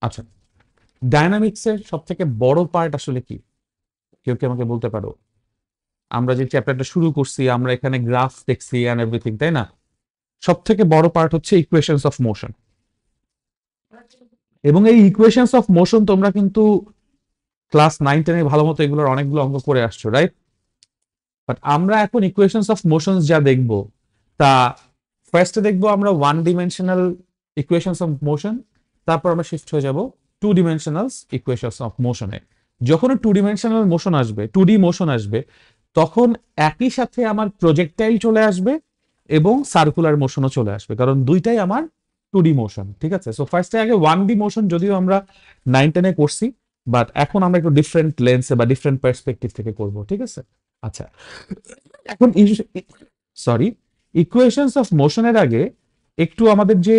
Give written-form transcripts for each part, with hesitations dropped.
আচ্ছা, ডায়নামিক্সের সব থেকে বড় পার্ট আসলে কি? কেউ কি আমাকে বলতে পারো? আমরা যে চ্যাপ্টারটা শুরু করছি, আমরা এখানে গ্রাফ দেখছি এন্ড এভরিথিং, তাই না? সব থেকে বড় পার্ট হচ্ছে ইকুয়েশনস অফ মোশন। এবং এই ইকুয়েশনস অফ মোশন তোমরা কিন্তু ক্লাস 9-10 ভালো মতো এগুলোর অনেকগুলো অঙ্ক করে আসছো, রাইট? বাট আমরা এখন ইকুয়েশনস অফ মোশনস যা দেখব, তা ফার্স্টে দেখবো আমরা one dimensional equations of motion, তারপর আমরা শিফট হয়ে যাব টু ডিমেনশনাল ইকুয়েশনস অফ মোশনে। যখন টু ডিমেনশনাল মোশন আসবে, টু ডি মোশন আসবে, তখন একই সাথে আমার প্রজেক্টাইল চলে আসবে এবং সার্কুলার মোশনও চলে আসবে, কারণ দুইটাই আমার টু ডি মোশন। ঠিক আছে, সো ফার্স্টে আগে ওয়ান ডি মোশন যদিও আমরা 9-10 করছি, বাট এখন আমরা একটু ডিফারেন্ট লেন্সে বা ডিফারেন্ট পার্সপেক্টিভ থেকে করব। ঠিক আছে, আচ্ছা, এখন সরি, ইকুয়েশনস অফ মোশনের আগে একটু আমাদের যে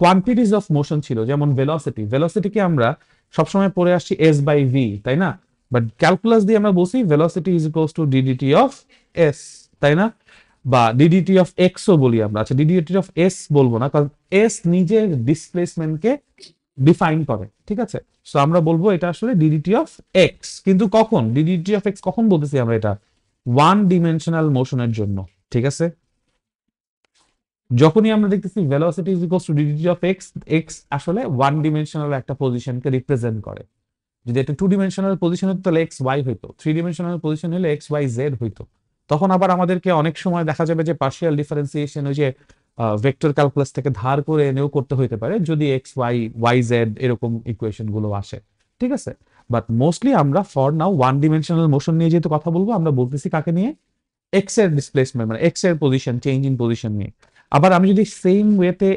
কোয়ান্টিটিজ অফ মোশন ছিল, যেমন ভেলোসিটি, ভেলোসিটিকে আমরা সবসময় পড়ে আসছি এস বাই ভি, তাই না? বাট ক্যালকুলাস দিয়ে আমরা বলছি velocity is equals two DDT of S, তাই না? বা ডিডিটি অফ এক্সও বলি আমরা। আচ্ছা, ডিডিটি অফ এস বলবো না, কারণ এস নিজের ডিসপ্লেসমেন্টকে ডিফাইন করে। ঠিক আছে, সো আমরা বলবো এটা আসলে ডিডিটি অফ এক্স। কিন্তু কখন ডিডিটি অফ এক্স কখন বলতেছি আমরা? এটা ওয়ান ডিমেনশনাল মোশনের জন্য। ঠিক আছে, যখনই আমরা দেখতেছি velocity is equals two DDT of x, x আসলে ওয়ান ডিমেনশনাল একটা পজিশনকে রিপ্রেজেন্ট করে। যদি একটা টু ডিমেনশনাল পজিশন হতো তাহলে এক্স ওয়াই হইতো, থ্রি ডিমেনশনাল পজিশন হলে এক্স ওয়াই জেড হইতো। তখন আবার আমাদেরকে অনেক সময় দেখা যাবে যে পার্শিয়াল ডিফারেন্সিয়েশন ওই যে ভেক্টর ক্যালকুলাস থেকে ধার করে এনেও করতে হইতে পারে, যদি এক্স ওয়াই ওয়াই জেড এরকম ইকুয়েশন গুলো আসে। ঠিক আছে, বাট মোস্টলি আমরা for now one dimensional motion নিয়ে যেহেতু কথা বলবো, আমরা বলতেছি কাকে নিয়ে? এক্স এর ডিসপ্লেসমেন্ট, মানে এক্স এর পজিশন, চেঞ্জ ইন পজিশন নিয়ে। আবার আমি যদি সেম ওয়েতে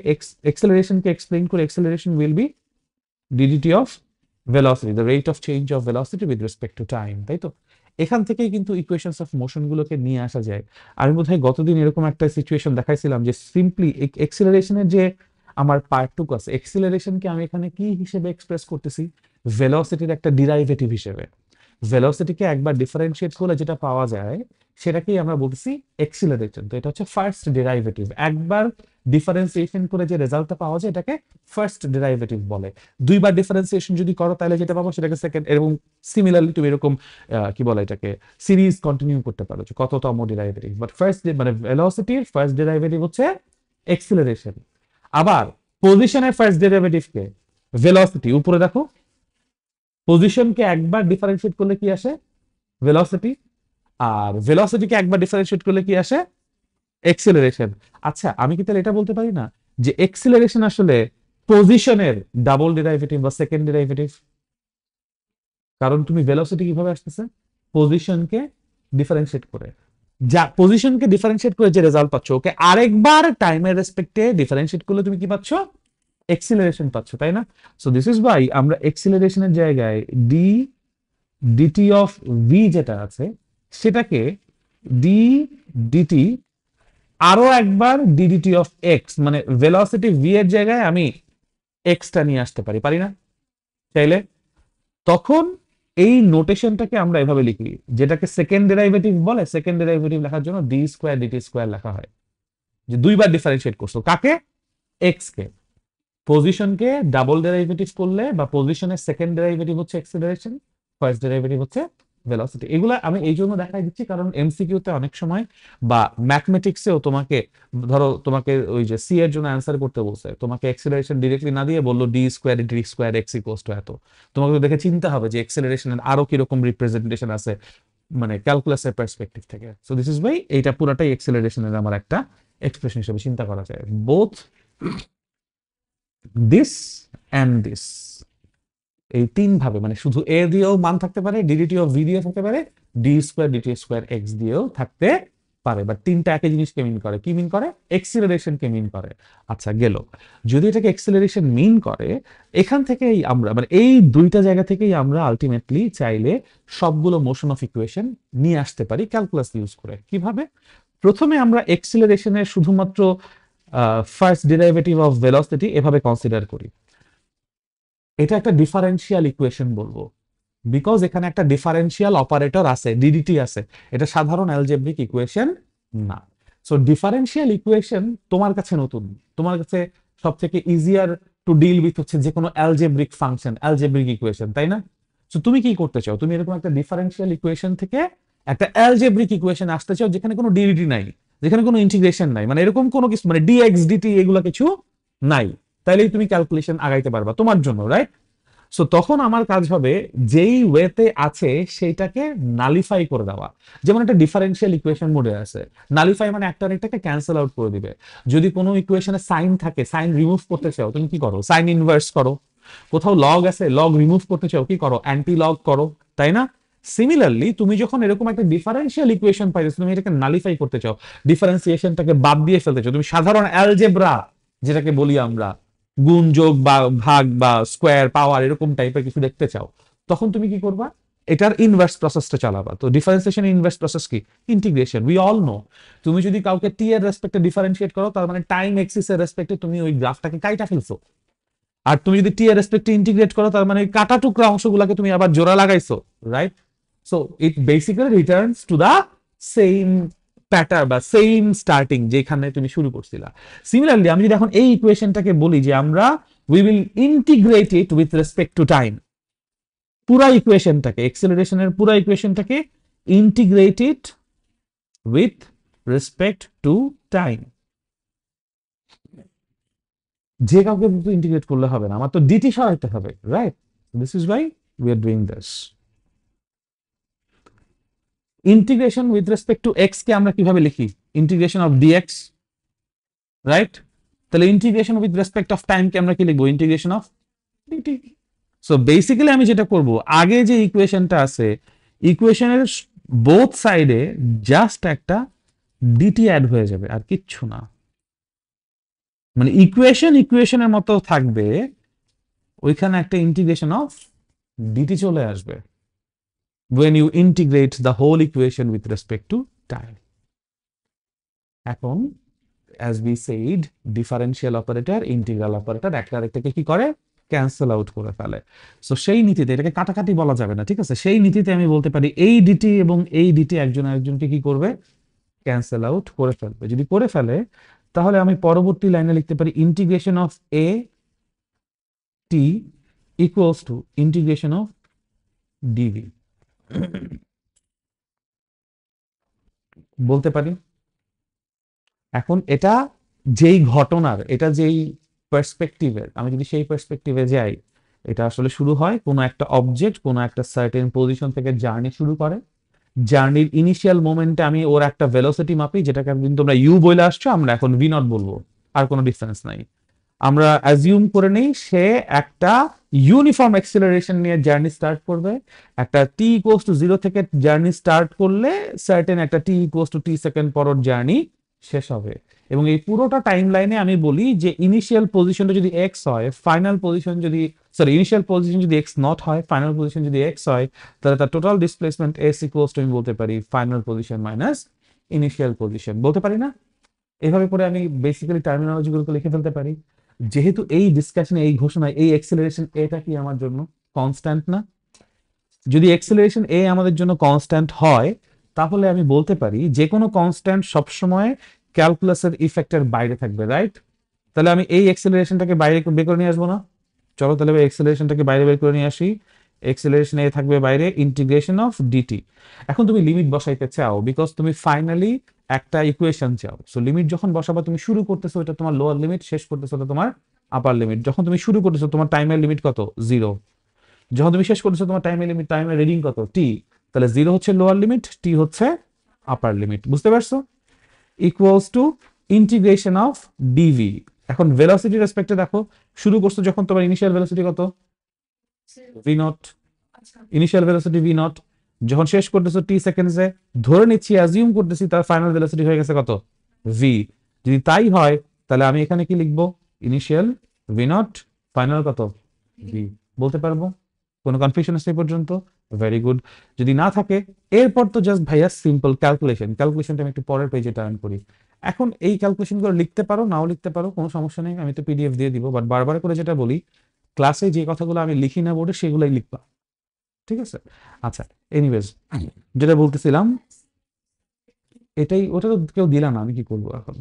এক্সেলারেশনকে এক্সপ্লেইন করি, acceleration will be DDT of velocity, the rate of change of velocity with respect to time, তাই তো? এখান থেকেই কিন্তু ইকুয়েশনস অফ মোশন গুলোকে নিয়ে আসা যায়। আমি বোধহয় গতদিন এরকম একটা সিচুয়েশন দেখাইছিলাম যে সিম্পলি এক্সিলারেশনের যে আমার পার্টটুকু আছে, এক্সিলারেশনকে আমি এখানে কি হিসেবে এক্সপ্রেস করতেছি? ভেলোসিটির একটা ডিরাইভেটিভ হিসেবে। ভেলোসিটিকে একবার ডিফারেন্সিয়েট করলে যেটা পাওয়া যায়, সেটাকেই আমরা বলছি এক্সিলারেশন। তো এটা হচ্ছে ফার্স্ট ডেরাইভেটিভ। একবার ডিফারেন্সিয়েশন করে যে রেজাল্টটা পাওয়া যায়, এটাকে ফার্স্ট ডেরাইভেটিভ বলে। দুইবার ডিফারেন্সিয়েশন যদি করো তাহলে যেটা পাবো সেটাকে সেকেন্ড। এরকম সিমিলারলি তুমি এরকম কি বলে এটাকে, সিরিজ কন্টিনিউ করতে পারো যে কততম ডেরাইভেটিভ। বাট ফার্স্ট মানে ভেলোসিটির ফার্স্ট ডেরাইভেটিভ হচ্ছে এক্সিলারেশন। আবার পজিশনের ফার্স্ট ডেরিভেটিভকে, ভেলোসিটি উপরে দেখো, পজিশনকে একবার ডিফারেন্সিয়েট করলে কি আসে? ভেলোসিটি। আর ভেলোসিটিকে একবার ডিফারেন্সিয়েট করলে কি আসে? এক্সিলারেশন। আচ্ছা, আমি কি তাহলে এটা বলতে পারি না যে এক্সিলারেশন আসলে পজিশনের ডাবল ডেরিভেটিভ বা সেকেন্ড ডেরিভেটিভ? কারণ তুমি ভেলোসিটি কিভাবে আসতেছে? পজিশনকে ডিফারেন্সিয়েট করে। যা পজিশনকে ডিফারেন্সিয়েট করে যে রেজাল্ট পাচ্ছ, ওকে আরেকবার টাইমের রেসপেক্টে ডিফারেন্সিয়েট করলে তুমি কি পাচ্ছ? এক্সিলারেশন পাচ্ছ, তাই না? সো দিস ইজ ওয়াই আমরা এক্সিলারেশনের জায়গায় ডি ডিটি অফ ভি যেটা আছে, সেটাকে ডি ডিটি আরো একবার ডিডিটি অফ এক্স, মানে ভেলোসিটি ভি এর জায়গায় আমি এক্সটা নিয়ে আসতে পারি, পারি না চাইলে? তখন এই নোটেশনটাকে আমরা এভাবে লিখি, যেটাকে সেকেন্ড ডেরাইভেটিভ বলে। সেকেন্ড ডেরাইভেটিভ লেখার জন্য ডি স্কোয়ার ডিটি স্কোয়ার লেখা হয়, যে দুইবার ডিফারেন্সিয়েট করছো কাকে? এক্স কে। পজিশনকে ডাবল ডেরাইভেটিভ করলে বা পজিশনের সেকেন্ড ডেরাইভেটিভ হচ্ছে এক্সিলারেশন, ফার্স্ট ডেরাইভেটিভ হচ্ছে ভেলোসিটি। এগুলা আমি এই জন্য দেখাই দিচ্ছি কারণ এমসিকিউ তে অনেক সময় বা ম্যাথমেটিক্সেও তোমাকে, ধরো তোমাকে ওই যে সি এর জন্য অ্যান্সার করতে বলছে, তোমাকে এক্সিলারেশন ডিরেক্টলি না দিয়ে বললো D square D square x equals to এত। তোমাকে তো দেখে চিন্তা হবে যে এক্সিলারেশনের আরো কিরকম রিপ্রেজেন্টেশন আছে, মানে ক্যালকুলাসের পার্সপেক্টিভ থেকে। সো দিস ইজ ওয়াই এইটা পুরাটাই এক্সিলারেশনের আমার একটা এক্সপ্রেশন হিসেবে চিন্তা করা যায়। বোথ দিস অ্যান্ড দিস, এই তিন ভাবে, মানে শুধু এ দিয়েও মান থাকতে পারে, ডিডিটি অফ ভি দিয়ে থাকতে পারে, D square DT square X দিয়েও থাকতে পারে। বাট তিনটা একই জিনিসকে মিন করে। কি মিন করে? এক্সিলারেশনকে মিন করে। আচ্ছা, গেল। যদি এটাকে এক্সিলারেশন মিন করে, এখান থেকেই আমরা, মানে এই দুইটা জায়গা থেকেই আমরা আলটিমেটলি চাইলে সবগুলো মোশন অফ ইকুয়েশন নিয়ে আসতে পারি ক্যালকুলাস ইউজ করে। কিভাবে? প্রথমে আমরা এক্সিলারেশনের শুধুমাত্র ফার্স্ট ডেরিভেটিভ অফ ভেলোসিটি এভাবে কনসিডার করি। এটা একটা ডিফারেন্সিয়াল ইকুয়েশন বলবো, বিকজ এখানে একটা ডিফারেন্সিয়াল অপারেটর আছে, ডিডিটি আছে। এটা সাধারণ অ্যালজেব্রিক ইকুয়েশন না। সো ডিফারেন্সিয়াল ইকুয়েশন তোমার কাছে নতুন, তোমার কাছে সব থেকে ইজিয়ার টু ডিল উইথ হচ্ছে যে কোনো অ্যালজেব্রিক ফাংশন, অ্যালজেব্রিক ইকুয়েশন, তাই না? সো তুমি কি করতে চাও? তুমি এরকম একটা ডিফারেন্সিয়াল ইকুয়েশন থেকে একটা অ্যালজেব্রিক ইকুয়েশন আসতে চাও যেখানে কোনো ডিরিটি নাই, যেখানে কোনো ইন্টিগ্রেশন নাই, মানে এরকম কোনো কিছু, মানে ডিএক্স ডিটি এগুলো কিছু নাই, তাইলেই তুমি ক্যালকুলেশন আগাইতে পারবা তোমার জন্য, রাইট? সো তখন আমার কাজ হবে যেই ওয়েতে আছে সেইটাকে নালিফাই করে দেওয়া। যেমন একটা ডিফারেন্সিয়াল ইকুয়েশন মোডে আছে, নালিফাই মানে একটা আরেকটাকে ক্যান্সেল আউট করে দিবে। যদি কোনো ইকুয়েশনে সাইন থাকে, সাইন রিমুভ করতে চাও, তুমি কি করো? সাইন ইনভার্স করো। কোথাও লগ আছে, লগ রিমুভ করতে চাও, কি করো? অ্যান্টি লগ করো, তাই না? সিমিলারলি তুমি যখন এরকম একটা ডিফারেন্সিয়াল ইকুয়েশন পাইছো, তুমি এটাকে নালিফাই করতে চাও, ডিফারেন্সিয়েশনটাকে বাদ দিয়ে ফেলতে চাও, তুমি সাধারণ অ্যালজেব্রা যেটাকে বলি আমরা, গুণ যোগ বা ভাগ বা স্কোয়ার পাওয়ার এরকম টাইপের কিছু দেখতে চাও, তখন তুমি কি করবা? এটার ইনভার্স প্রসেসটা চালাবা। তো ডিফারেন্সিয়েশন ইনভার্স প্রসেস কি? ইন্টিগ্রেশন। উই অল নো, তুমি যদি কাউকে টি এর রেসপেক্টে ডিফারেন্সিয়েট করো, তার মানে টাইম এক্সিস এর রেসপেক্টে তুমি ওই গ্রাফটাকে কাইটা ফেলছো। আর তুমি যদি টি এর রেসপেক্টে ইন্টিগ্রেট করো, তার মানে কাটা টুকরা অংশগুলোকে তুমি আবার জোড়া লাগাইছো, right? So it basically returns to the same pattern বা সেম স্টার্টিং যেখানে তুমি শুরু করছিলা। সিমিলারলি আমি যদি এখন এই ইকুয়েশনটাকে বলি যে আমরা we will integrate it with respect to time, পুরা ইকুয়েশনটাকে, এক্সেলারেশনের পুরা ইকুয়েশনটাকে integrate it with respect to time, যে কাউকে কিন্তু ইন্টিগ্রেট করলে হবে না, আমার তো ডিটি সরাইতে হবে, right? This is why we are doing this. Integration with respect to x কে আমরা কিভাবে লিখি? Integration of dx, right? তাহলে integration with respect of time কে আমরা কি লিখবো? Integration of dt. So basically আমি যেটা করব, আগে যে ইকুয়েশনটা আছে, ইকুয়েশনের বোথ সাইডে জাস্ট একটা ডিটি অ্যাড হয়ে যাবে, আর কিচ্ছু না। মানে ইকুয়েশনের মতো থাকবে, ওইখানে একটা ইন্টিগ্রেশন অফ ডিটি চলে আসবে when you integrate the whole equation with respect to time. এখন as we said, differential operator, integral operator একটা আরেকটাকে কি করে? ক্যান্সেল আউট করে ফেলে। সো সেই নীতিতে, এটাকে কাটাকাটি বলা যাবে না, ঠিক আছে? সেই নীতিতে আমি বলতে পারি এই ডিটি এবং এই ডিটি একজন আরেকজনকে কি করবে? ক্যান্সেল আউট করে ফেলবে। যদি করে ফেলে, তাহলে আমি পরবর্তী লাইনে লিখতে পারি integration of A T equals to integration of DV বলতে পারি। এখন এটা যেই ঘটনার, এটা যেই পার্সপেক্টিভের, আমি যদি সেই পার্সপেক্টিভে যাই, এটা আসলে শুরু হয় কোনো একটা অবজেক্ট কোনো একটা সার্টেন পজিশন থেকে জার্নি শুরু করে। জার্নির ইনিশিয়াল মোমেন্টে আমি ওর একটা ভেলোসিটি মাপি, যেটাকে কিন্তু তোমরা ইউ বলে আসছো, আমরা এখন ভি নট বলবো, আর কোনো ডিফারেন্স নাই। আমরা অ্যাজিউম করে নেই সে একটা ইউনিফর্ম অ্যাক্সিলারেশন নিয়ে জার্নি স্টার্ট করবে। একটা টি ইকুয়ালস টু 0 থেকে জার্নি স্টার্ট করলে সার্টেন একটা টি ইকুয়ালস টু টি সেকেন্ড পর জার্নি শেষ হবে। এবং এই পুরোটা টাইম লাইনে আমি বলি যে ইনিশিয়াল পজিশনটা যদি এক্স হয়, ফাইনাল পজিশন যদি, সরি, ইনিশিয়াল পজিশন যদি এক্স নট হয়, ফাইনাল পজিশন যদি এক্স হয়, তাহলে তার total displacement S equals to আমি বলতে পারি final position minus initial position, বলতে পারি না? এভাবে করে আমি বেসিক্যালি টার্মিনোলজিগুলোকে লিখে ফেলতে পারি। যেহেতু এই ডিসকাশনে, এই ঘোষণায় এই এক্সেলারেশন এটা কি আমার জন্য কনস্ট্যান্ট না? যদি এক্সেলারেশন এ আমাদের জন্য কনস্ট্যান্ট হয়, তাহলে আমি বলতে পারি যে কোনো কনস্ট্যান্ট সবসময় ক্যালকুলাসের ইফেক্টের বাইরে থাকবে, রাইট? তাহলে আমি এই এক্সেলারেশনটাকে বাইরে বের করে নিয়ে আসবো না? চলো তাহলে এক্সেলারেশনটাকে বাইরে বের করে নিয়ে আসি। এক্সেলারেশন এ থাকবে বাইরে ইন্টিগ্রেশন অফ ডিটি। এখন তুমি লিমিট বসাইতে চাও, বিকজ তুমি ফাইনালি একটা ইকুয়েশন চাও। সো লিমিট যখন বসাবা, তুমি শুরু করতেছো এটা তোমার লোয়ার লিমিট, শেষ করতেছো এটা তোমার আপার লিমিট। যখন তুমি শুরু করতেছো তোমার টাইমের লিমিট কত? 0। যখন তুমি শেষ করতেছো তোমার টাইমের লিমিট, টাইমের রিডিং কত? টি। তাহলে 0 হচ্ছে লোয়ার লিমিট, টি হচ্ছে আপার লিমিট, বুঝতে পারছো? Equals to integration of DV. এখন ভেলোসিটি রেসপেক্টে দেখো, শুরু করছো যখন তোমার ইনিশিয়াল ভেলোসিটি কত? V nought. Initial velocity V nought. যখন শেষ করতেছো টি সেকেন্ডসে, ধরে নিচ্ছি, অ্যাজিউম করতেছি তার ফাইনাল ভেলোসিটি হয়ে গেছে কত? ভি। যদি তাই হয়, তাহলে আমি এখানে কি লিখবো? ইনিশিয়াল ভি নট, ফাইনাল কত? ভি। বলতে পারবো? কোনো কনফিউশন আছে এই পর্যন্ত? Very good. যদি না থাকে, এরপর তো জাস্ট ভাইয়া সিম্পল ক্যালকুলেশন। ক্যালকুলেশনটা আমি একটু পরের পেজে টার্ন করি। এখন এই ক্যালকুলেশন করে লিখতে পারো, নাও লিখতে পারো, কোনো সমস্যা নেই, আমি তো পিডিএফ দিয়ে দিব। বাট বারবার করে যেটা বলি, ক্লাসে যে কথাগুলো আমি লিখি না বোর্ডে, সেগুলোই লিখবা, ঠিক আছে? আচ্ছা, এনিওয়েজ, যেটা বলতেছিলাম, এটাই, ওটা তো কেউ দিলা না, আমি কি করবো এখন?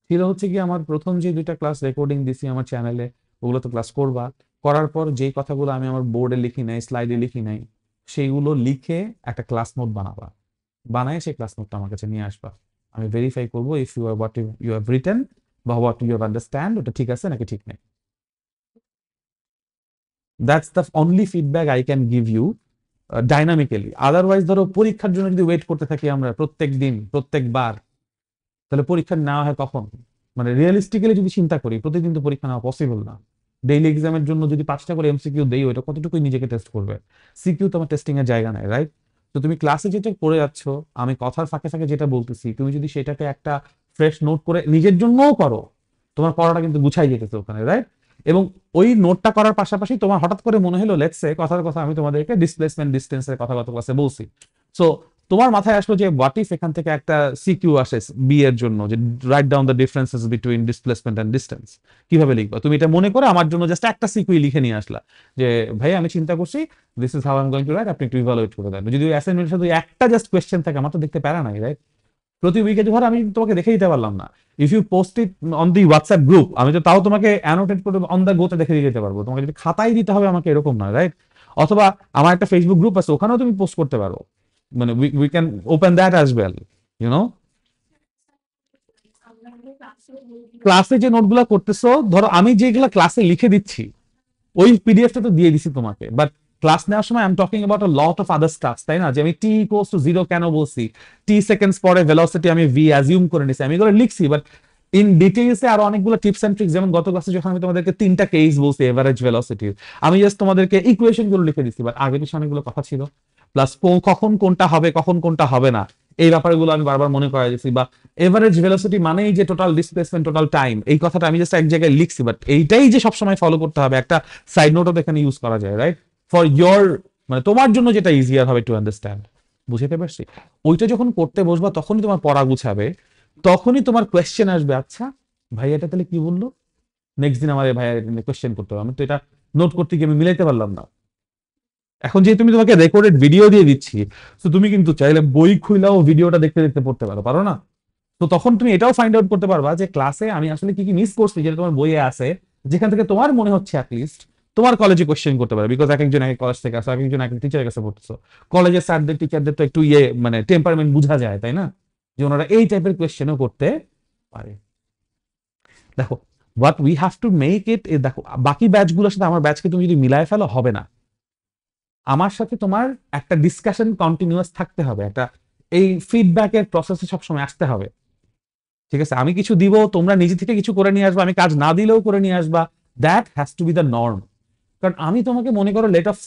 ছিল হচ্ছে কি, আমার প্রথম যে 2টা ক্লাস রেকর্ডিং দিছি আমার চ্যানেলে, ওগুলো তো ক্লাস করবা, করার পর যেই কথাগুলো আমি আমার বোর্ডে লিখি নাই, স্লাইডে লিখি নাই, সেইগুলো লিখে একটা ক্লাস নোট বানাবা, বানায় সেই ক্লাস নোটটা আমার কাছে নিয়ে আসবা। আমি ভেরিফাই করবো if you are what you have written বা হোয়াট ইউ হ্যাভ আন্ডারস্ট্যান্ড, ওটা ঠিক আছে নাকি ঠিক নেই। That's the only feedback I can give you dynamically. Otherwise ধরো পরীক্ষার জন্য যদি ওয়েট করতে থাকি আমরা প্রত্যেক দিন প্রত্যেকবার, তাহলে পরীক্ষা নেওয়া হয় কখন? মানে রিয়েলিস্টিক্যালি যদি চিন্তা করি, প্রতিদিন তো পরীক্ষা নেওয়া পসিবল না। ডেইলি এক্সামের জন্য যদি 5টা করে এমসিকিউ দেই, ওইটা কতটুকুই নিজেকে টেস্ট করবে? সিকিউ তো আমার টেস্টিং এর জায়গা নাই, রাইট? তো তুমি ক্লাসে যেটা করে যাচ্ছ, আমি কথার ফাঁকে ফাঁকে যেটা বলতেছি, তুমি যদি সেটাকে একটা ফ্রেশ নোট করে নিজের জন্যও করো, তোমার পড়াটা কিন্তু গুছাই যেতেছে ওখানে, রাইট? এবং ওই নোটটা করার পাশাপাশি তোমার হঠাৎ করে মনে হলো, লেটস সে কথার কথা আমি তোমাদেরকে ডিসপ্লেসমেন্ট ডিস্টেন্সের কথা গত ক্লাসে বলছি, সো তোমার মাথায় আসলো যে হোয়াট ইফ এখান থেকে একটা সিকিউ আসে বি এর জন্য, যে write down the differences between displacement and distance, কিভাবে লিখবা? তুমি এটা মনে করে আমার জন্য জাস্ট একটা সিকিউ লিখে নিয়ে আসলা যে ভাই আমি চিন্তা করছি, this is how I am going to right, আপনি একটু ইভালুয়েট করে দেন। যদি অ্যাসাইনমেন্টের সাথে একটা জাস্ট কোয়েশ্চেন থাকে, আমার তো দেখতে প্যারা নাই, রাইট? প্রতি উইকে ধর আমি তোমাকে দেখে দিতে পারলাম না, if you post it on the WhatsApp group, আমি তো তাও তোমাকে অ্যানোটেট করে অন দ্য গোতে দেখে দিয়ে যেতে পারবো। তোমাকে যদি খাতায় দিতে হবে আমাকে, এরকম নয়, রাইট? অথবা আমার একটা ফেসবুক গ্রুপ আছে, ওখানেও তুমি পোস্ট করতে পারো, মানে we can open that as well, you know. ক্লাসে যে নোটগুলো করতেছো, ধরো আমি যেগুলো ক্লাসে লিখে দিচ্ছি, ওই পিডিএফটা তো দিয়ে দিছি তোমাকে, বাট ক্লাস নেওয়ার সময় I am talking about a lot of other staff, তাই না? যে আমি টি ইকুয়ালস টু 0 কেন বলছি, টি সেকেন্ডস পরে ভেলোসিটি আমি ভি অ্যাজিউম করে নিছি, আমি এগুলো লিখছি, বাট ইন ডিটেইলসে আরো অনেকগুলো টিপস এন্ড ট্রিক্স, যেমন গত ক্লাসে যখন আমি তোমাদেরকে 3টা কেস বলছি এভারেজ ভেলোসিটির, আমি জাস্ট তোমাদেরকে ইকুয়েশন গুলো লিখে দিচ্ছি, বাট আগে পিছনে অনেকগুলো কথা ছিল, প্লাস কখন কোনটা হবে কখন কোনটা হবে না, এই ব্যাপারগুলো আমি বারবার মনে করাই দিচ্ছি। বা এভারেজ ভেলোসিটি মানেই যে টোটাল ডিসপ্লেসমেন্ট টোটাল টাইম, এই কথাটা আমি জাস্ট এক জায়গায় লিখছি, বাট এইটাই যে সবসময় ফলো করতে হবে, একটা সাইড নোটও এখানে ইউজ করা যায়, রাইট? ফর ইয়োর, মানে তোমার জন্য যেটা ইজিয়ার হবে টু আন্ডারস্ট্যান্ড, বুঝতে পারছি? ওইটা যখন করতে বসবা তখনই তোমার পড়া গুছাবে, তখনই তোমার কোয়েশ্চেন আসবে, আচ্ছা ভাই এটা তাহলে কি বললো, নেক্সট দিন আমার ভাই কোয়েশ্চেন করতে হবে, আমি তো এটা নোট করতে গিয়ে আমি মিলাইতে পারলাম না। এখন যে তুমি তোমাকে রেকর্ডেড ভিডিও দিয়ে দিচ্ছি, তো তুমি কিন্তু চাইলে বই খুইলাও ভিডিওটা দেখতে দেখতে পড়তে পারো, পারো না? তো তখন তুমি এটাও ফাইন্ড আউট করতে পারবা যে ক্লাসে আমি আসলে কি কি মিস করছি, যেটা তোমার বইয়ে আছে, যেখান থেকে তোমার মনে হচ্ছে অ্যাটলিস্ট তোমার কলেজে কোশ্চেন করতে পারে, বিকজ এক একজন এক কলেজ থেকে আসো, এক একজন এক টিচারের কাছে পড়তেছো। কলেজের স্যারদের টিচারদের তো একটু মানে টেম্পারমেন্ট বোঝা যায়, তাই না? যে ওনারা এই টাইপের কোয়েশ্চেনও করতে পারে। দেখো, what we have to make it, দেখো বাকি ব্যাচগুলোর সাথে আমার ব্যাচকে তুমি যদি মিলায় ফেলো হবে না, আমার সাথে তোমার একটা ডিসকাশন কন্টিনিউয়াস থাকতে হবে, একটা এই ফিডব্যাকের প্রসেসে সবসময় আসতে হবে, ঠিক আছে? আমি কিছু দিব, তোমরা নিজে থেকে কিছু করে নিয়ে আসবা, আমি কাজ না দিলেও করে নিয়ে আসবা, that has to B the norm. কারণ আমি তোমাকে মনে করো লেটস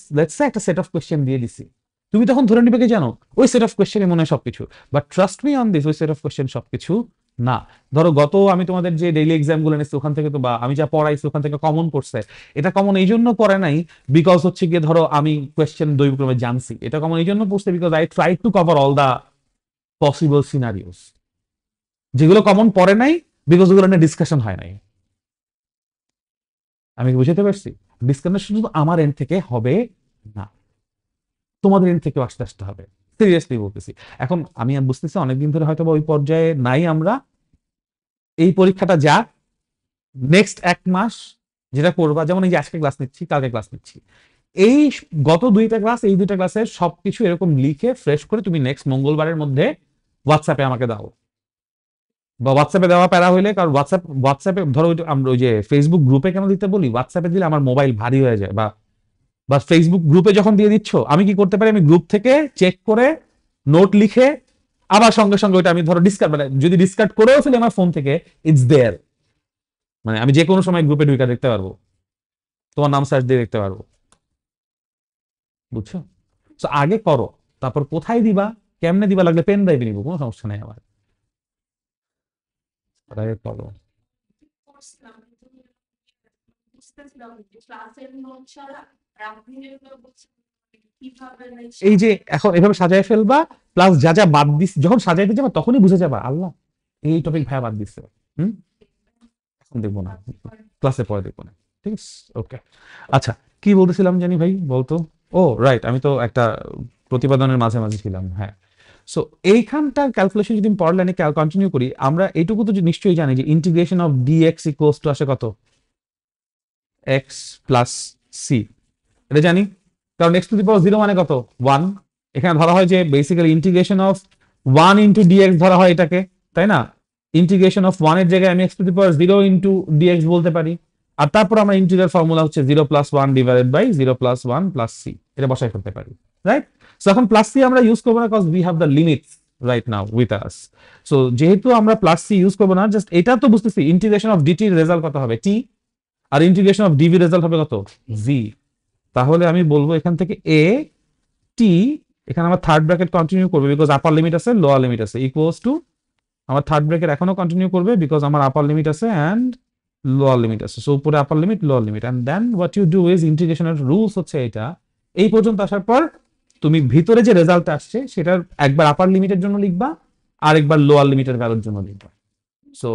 একটা সেট অফ কোয়েশ্চেন দিয়ে দিছি, তুমি তখন ধরে নিবে কি জানো, ওই সেট অফ কোয়েশ্চেনে মনে হয় সবকিছু, but trust me on this, ওই সেট অফ কোয়েশ্চেন সবকিছু না। ধরো গত আমি তোমাদের যে ডেইলি এক্সাম গুলো নিচ্ছি, ওখান থেকে তো বা আমি যা পড়াইছি ওখান থেকে কমন করছে, এটা কমন এই জন্য পড়ে নাই বিকজ হচ্ছে গিয়ে ধরো আমি কোয়েশ্চেন দৈবক্রমে জানছি, এটা কমন এই জন্য পড়ছে because I try to cover all the possible scenarios. যেগুলো কমন পড়ে নাই বিকজ ওগুলো নিয়ে ডিসকাশন হয় নাই। আমি কি বুঝতে পারছি? ডিসকাশন শুধু আমার এন্ড থেকে হবে না, তোমাদের এন্ড থেকেও আসতে আসতে হবে, সিরিয়াসলি বলতেছি। এখন আমি বুঝতেছি অনেকদিন ধরে হয়তো ওই পর্যায়ে নাই আমরা, এই পরীক্ষাটা যাক, নেক্সট 1 মাস যেটা করবা, যেমন এই যে আজকে ক্লাস নিচ্ছি, কালকে ক্লাস নিচ্ছি, এই গত 2টা ক্লাস, এই 2টা ক্লাসের সবকিছু এরকম লিখে ফ্রেশ করে তুমি নেক্সট মঙ্গলবারের মধ্যে হোয়াটসঅ্যাপে আমাকে দাও, বা হোয়াটসঅ্যাপে দেওয়া প্যারা হইলে, কারণ হোয়াটসঅ্যাপে ধরো আমরা ওই যে ফেসবুক গ্রুপে কেন দিতে বলি, হোয়াটসঅ্যাপে দিলে আমার মোবাইল ভারী হয়ে যায়, বা বা ফেসবুক গ্রুপে যখন দিয়ে দিচ্ছ, আমি কি করতে পারি, আমি গ্রুপ থেকে চেক করে নোট লিখে আবার সঙ্গে সঙ্গে ওইটা আমি ধরো ডিসকার্ড, মানে যদি ডিসকার্ড করেও ফেলি আমার ফোন থেকে, ইটস দেয়ার, মানে আমি যে কোনো সময় গ্রুপে ঢুকে দেখতে পারবো, তোমার নাম সার্চ দিয়ে দেখতে পারবো, বুঝছো? তো আগে করো, তারপর কোথায় দিবা, কেমনে দিবা, লাগলে পেন ড্রাইভে নিবো, কোনো সমস্যা নেই আমার, আগে করো। এই যে এখন এভাবে সাজায় ফেলবা, প্লাস যা যা বাদ দিস, যখন সাজাইতে যাবা তখনই বুঝে যাবা, আল্লাহ এই টপিক ভাইয়া বাদ দিচ্ছে, হুম, এখন দেখবো না, ক্লাসে পরে দেখবো না, ঠিক আছে? ওকে, আচ্ছা, কি বলতেছিলাম জানি ভাই, বলতো? ও রাইট, আমি তো একটা প্রতিপাদনের মাঝে মাঝে ছিলাম, হ্যাঁ। সো এইখানটার ক্যালকুলেশন যদি আমি পরের লাইনে কন্টিনিউ করি, আমরা এইটুকু তো নিশ্চয়ই জানি যে integration of DX equals to আসে কত, এক্স প্লাস সি, এটা জানি, কারণ X to the power zero মানে কত, 1। এখানে ধরা হয় যে basically integration of 1 into DX ধরা হয় এটাকে, তাই না? ইন্টিগ্রেশন অফ 1 এর জায়গায় আমি X to the power 0 into DX বলতে পারি। আর তারপর আমরা ইন্টিগ্রাল ফর্মুলা হচ্ছে 0 plus 1 divided by 0 plus 1 plus C, এটা বসাই ফেলতে পারি, রাইট? সো এখন প্লাস সি আমরা ইউজ করবো না, cause we have the limits right now with us. So যেহেতু আমরা প্লাস সি ইউজ করবো না, জাস্ট এটা তো বুঝতেছি ইন্টিগ্রেশন অফ ডিটির রেজাল্ট কত হবে, টি, আর ইন্টিগ্রেশন অফ ডিভি রেজাল্ট হবে কত, ভি। তাহলে আমি বলবো এখান থেকে এ টি, এখানে আমার থার্ড ব্র্যাকেট কন্টিনিউ করবে বিকজ আপার লিমিট আছে লোয়ার লিমিট আছে, ইকুয়ালস টু আমার থার্ড ব্র্যাকেট এখনো কন্টিনিউ করবে বিকজ আমার আপার লিমিট আছে অ্যান্ড লোয়ার লিমিট আছে। সো উপরে upper limit lower limit, and then what you do is ইন্টিগ্রেশনের রুলস হচ্ছে এটা, এই পর্যন্ত আসার পর তুমি ভিতরে যে রেজাল্ট আসছে সেটার একবার আপার লিমিটের জন্য লিখবা আর একবার লোয়ার লিমিটের ভ্যালুর জন্য লিখবা। So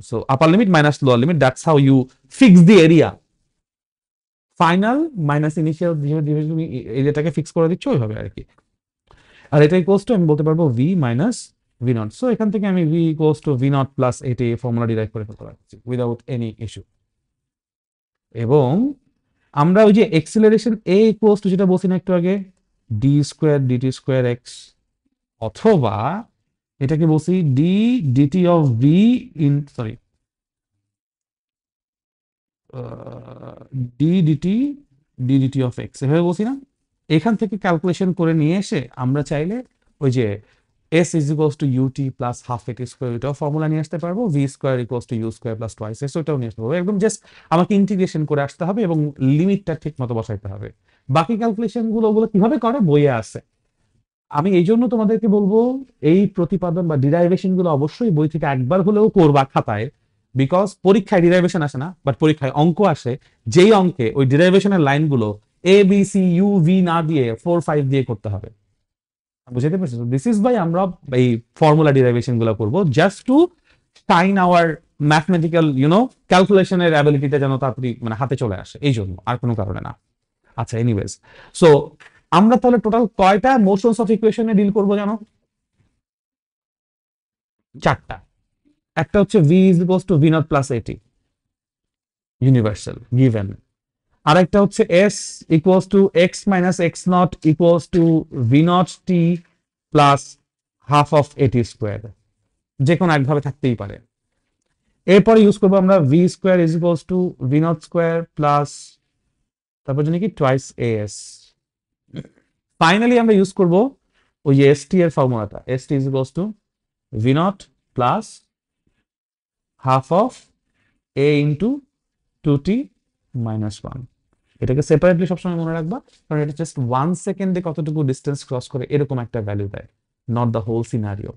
so upper limit minus lower limit, that's how you fix the area. Final minus initial যেভাবে তুমি এরিয়াটাকে ফিক্স করে দিচ্ছ ওইভাবে আর কি। আর এটা ইকুয়ালস টু আমি বলতে পারবো V minus V naught. So এখান থেকে আমি V equals to V naught plus এটি ফর্মুলা ডিরাইভ করে ফেলতে পারছি উইদাউট এনি ইস্যু। এবং আমরা ওই যে এক্সিলারেশন এ ইকুয়ালস টু যেটা বলছি না একটু আগে, D square DT square X, অথবা এটাকে বলছি D DT of V in sorry D DT D DT of X, এভাবে বলছি না? এখান থেকে ক্যালকুলেশন করে নিয়ে এসে আমরা চাইলে ওই যে S is equals to UT plus half AT square, ওইটাও ফর্মুলা নিয়ে আসতে পারবো, V square equals to U square plus twice S, ওইটাও নিয়ে আসতে পারবো। একদম জাস্ট আমাকে ইন্টিগ্রেশন করে আসতে হবে এবং লিমিটটা ঠিক মতো বসাইতে হবে। বাকি ক্যালকুলেশন গুলো ওগুলো কিভাবে করে বইয়ে আছে। আমি এই জন্য তোমাদেরকে বলবো এই প্রতিপাদন বা ডিরাইভেশন গুলো অবশ্যই বই থেকে একবার হলেও করবা খাতায়, বিকজ পরীক্ষায় ডিরাইভেশন আসে না, বাট পরীক্ষায় অঙ্ক আসে, যেই অঙ্কে ওই ডিরাইভেশনের লাইনগুলো A B C U V না দিয়ে 4 5 দিয়ে করতে হবে। বুঝতে পারছি? দিস ইজ বাই আমরা এই ফর্মুলা ডিরাইভেশন গুলো করবো just to shine our mathematical ক্যালকুলেশনের অ্যাবিলিটিটা যেন তাড়াতাড়ি মানে হাতে চলে আসে, এই জন্য, আর কোনো কারণে না। আচ্ছা, এনিওয়েজ, সো আমরা তাহলে টোটাল কয়টা মোশনস অফ ইকুয়েশনে ডিল করবো জানো? 4টা। একটা হচ্ছে V is equals to V naught plus এটি, ইউনিভার্সাল গিভেন। আরেকটা হচ্ছে S equals to x minus x not equals to V naught T plus half of এটি স্কোয়ার, যে কোনো একভাবে থাকতেই পারে। এরপরে ইউজ করবো আমরা V square is equals to V naught square plus তারপর জানি কি টুয়াইস এ এস। ফাইনালি আমরা ইউজ করবো ওই যে এস টি এর ফর্মুলাটা, S T is equals to V naught plus half of A into 2t minus 1। এটাকে সেপারেটলি সবসময় মনে রাখবা, কারণ এটা জাস্ট 1 সেকেন্ডে কতটুকু ডিস্টেন্স ক্রস করে এরকম একটা ভ্যালু দেয়, নট দ্য হোল সিনারিও।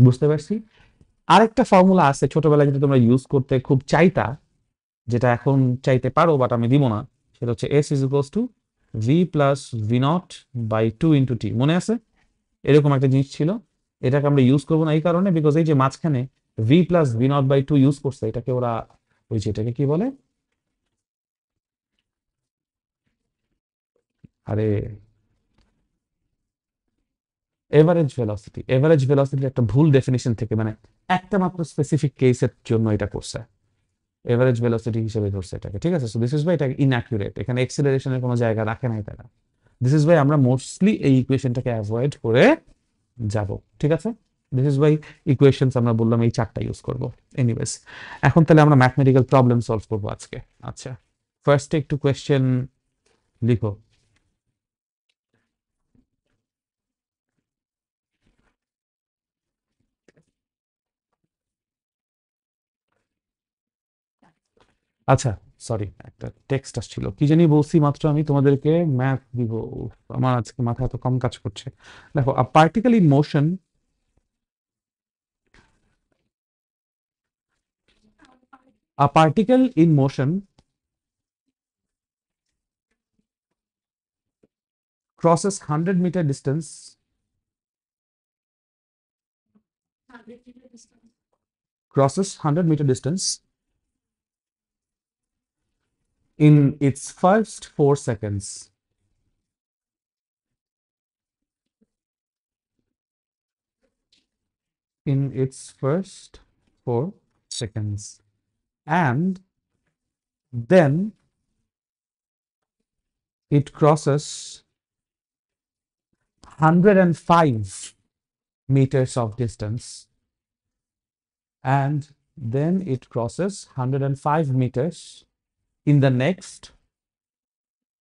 বুঝতে পারছি? আরেকটা ফর্মুলা আছে ছোটবেলায় যেটা তোমরা ইউজ করতে খুব চাইতা, যেটা এখন চাইতে পারো বাট আমি দিব না, সেটা হচ্ছে s is equals to v plus V naught by 2 into t. মনে আছে? এরকম একটা জিনিস ছিল। এটাকে আমরা ইউজ করবো না এই কারণে বিকজ এই যে মাঝখানে V plus V naught by 2 use করছে, এটাকে ওরা ওই যে এটাকে কি বলে, আরে এভারেজ ভেলোসিটির একটা ভুল ডেফিনিশন থেকে মানে একটা মাত্র স্পেসিফিক কেসের জন্য এটা করছে, এভারেজ ভেলোসিটি হিসেবে ধরছে এটাকে, ঠিক আছে? সো দিস ইজ বাই এটা ইনঅ্যাকুরেট, এখানে এক্সিলারেশনের কোনো জায়গা রাখে নাই তারা। দিস ইজ বাই আমরা মোস্টলি এই ইকুয়েশনটাকে অ্যাভয়েড করে যাব, ঠিক আছে? দিস ইজ বাই ইকুয়েশনস আমরা বললাম এই 4টা ইউজ করব। এনিওয়েজ, এখন তাহলে আমরা ম্যাথমেটিক্যাল প্রবলেম সলভ করব আজকে। আচ্ছা, ফার্স্টে একটু কোয়েশ্চেন লিখো। আচ্ছা, সরি, একটা টেক্সট আসছিল, কি জানি বলছি মাত্র আমি তোমাদেরকে ম্যাথ দিব। উফ, আমার আজকে মাথা এত কম কাজ করছে। দেখো, a particle in motion, a particle in motion crosses 100-meter distance crosses 100-meter distance in its first 4 seconds. In its first 4 seconds, and then it crosses 105 meters of distance, and then it crosses 105 meters in the next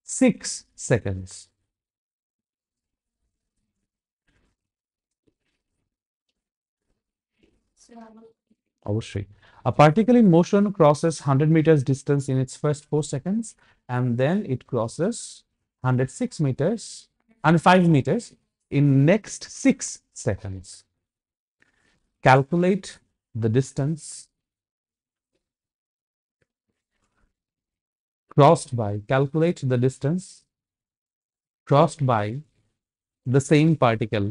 6 seconds. অবশ্যই a particle in motion crosses 100 meters distance in its first 4 seconds, and then it crosses 106 meters and 5 meters in next 6 seconds. Calculate the distance calculate the distance crossed by the same particle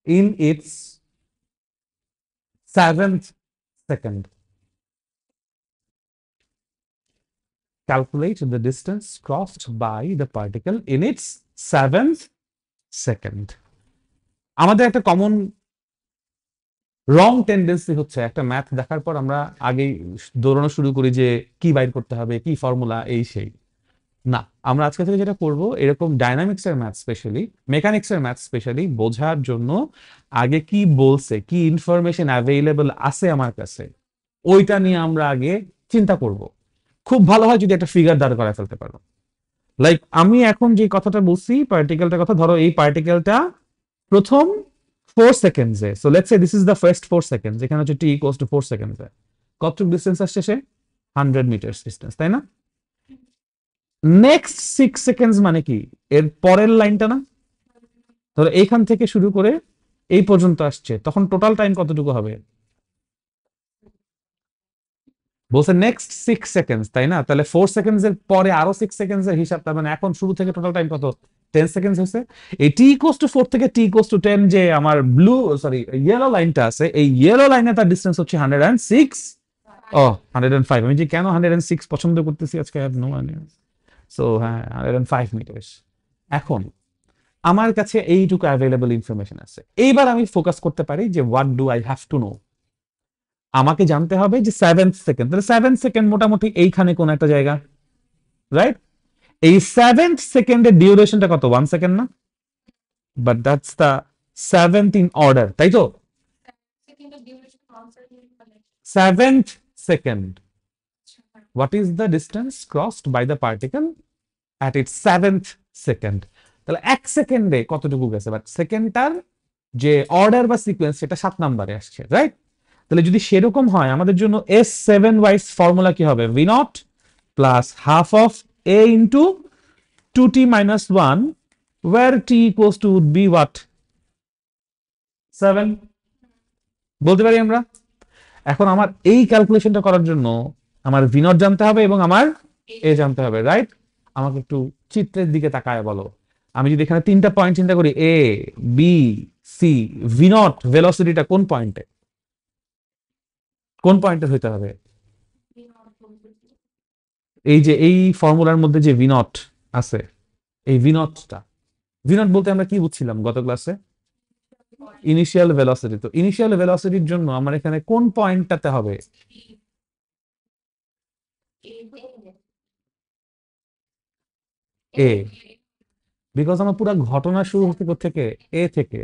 in its 7th second. Calculate the distance crossed by the particle in its 7th second. আমাদের একটা common রং tendency হচ্ছে একটা math দেখার পর আমরা আগেই দৌড়ানো শুরু করি যে কি বাইর করতে হবে, কি ফর্মুলা, এই সেই। না, আমরা আজকে থেকে যেটা করব, এরকম ডাইনামিক্স এর ম্যাথ স্পেশালি, মেকানিক্স এর ম্যাথ স্পেশালি বোঝার জন্য আগে কি বলছে, কি ইনফরমেশন অ্যাভেইলেবল আছে আমার কাছে, ওইটা নিয়ে আমরা আগে চিন্তা করব। খুব ভালো হয় যদি একটা ফিগার দাঁড় করায় ফেলতে পারো। লাইক আমি এখন যে কথাটা বলছি, পার্টিকেলটার কথা, ধরো এই পার্টিকেলটা প্রথম 4 সেকেন্ডসে, so let's say this is the first 4 seconds, এখানে হচ্ছে t ইকুয়ালস টু 4 সেকেন্ডসে কতটুকু ডিসটেন্স আসছে সে? 100 মিটার ডিসটেন্স, তাই না? নেক্সট 6 সেকেন্ডস মানে কি? এর পরের লাইনটা না? ধরো এইখান থেকে শুরু করে এই পর্যন্ত আসছে, তখন টোটাল টাইম কতটুকু হবে? বলছে নেক্সট 6 সেকেন্ডস, তাই না? তাহলে 4 সেকেন্ডস এর পরে আরো 6 সেকেন্ডস এর হিসাব, তার মানে এখন শুরু থেকে টোটাল টাইম কত? 10 সেকেন্ডস হয়েছে। এই t ইকুয়ালস টু 4 থেকে t ইকুয়ালস টু 10 যে আমার ইয়েলো লাইনটা আছে, এই ইয়েলো লাইনে তার ডিসটেন্স হচ্ছে 106, 105। আমি যে কেন 106 পছন্দ করতেছি আজকে, I have no idea. So হ্যাঁ, 105 মিটার্স। এখন আমার কাছে এইটুকু অ্যাভেলেবল ইনফরমেশন আছে, এইবার আমি ফোকাস করতে পারি যে what do I have to know. আমাকে জানতে হবে যে 7th সেকেন্ড, তাহলে 7 সেকেন্ড মোটামুটি এইখানে কোন একটা জায়গা, রাইট? এই 7th সেকেন্ডের ডিউরেশনটা কত? 1 সেকেন্ড না? But that's the 7th in order, তাই তো? 7th second, what is the distance crossed by the particle at its 7th second? তাহলে 1 সেকেন্ডে কতটুকু গেছে, বাট সেকেন্ডটার যে অর্ডার বা সিকোয়েন্স সেটা 7 নম্বরে আসছে, রাইট? তাহলে যদি সেরকম হয়, আমাদের জন্য S7 ওয়াইজ ফর্মুলা কি হবে? V not plus half of A into 2t minus 1, where t equals to would be what? 7 বলতে পারি আমরা। এখন আমার এই ক্যালকুলেশনটা করার জন্য আমার ভি নট জানতে হবে এবং আমার এ জানতে হবে, রাইট? আমাকে একটু চিত্রের দিকে তাকায় বলো, আমি যদি এখানে 3টা পয়েন্ট চিন্তা করি, A B C, V naught ভেলোসিটিটা কোন পয়েন্টে, কোন পয়েন্টে হইতে হবে? এই যে এই ফর্মুলার মধ্যে যে ভি নট আছে, এই ভি নটটা, ভি নট বলতে আমরা কি বুঝছিলাম গত ক্লাসে? Initial velocity. তো ইনিশিয়াল ভেলোসিটির জন্য আমার এখানে কোন পয়েন্টটাতে হবে? এ, বিকজ আমার পুরো ঘটনা শুরু হচ্ছে থেকে এ থেকে।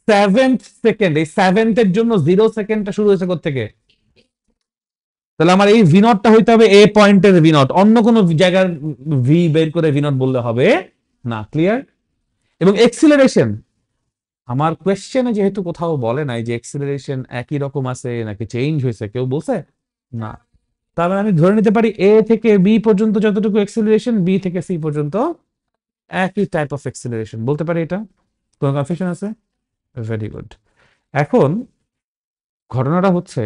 7th সেকেন্ড, এই 7th এর জন্য 0 সেকেন্ডটা শুরু হয়েছে থেকে। তাহলে আমার এই ভি নটটা হইতে হবে এ পয়েন্টের ভি নট, অন্য কোনো জায়গার ভি বের করে ভি নট বললে হবে না। ক্লিয়ার? এবং এক্সিলারেশন, আমার কোয়েশ্চেনে যেহেতু কোথাও বলে নাই যে এক্সিলারেশন একই রকম আছে নাকি চেঞ্জ হয়েছে, কেউ বলছে না, তাহলে আমি ধরে নিতে পারি এ থেকে বি পর্যন্ত যতটুকু এক্সিলারেশন, বি থেকে সি পর্যন্ত একই টাইপ অফ এক্সিলারেশন, বলতে পারি। এটা কোনো কনফিউশন আছে? Very good. এখন ঘটনাটা হচ্ছে,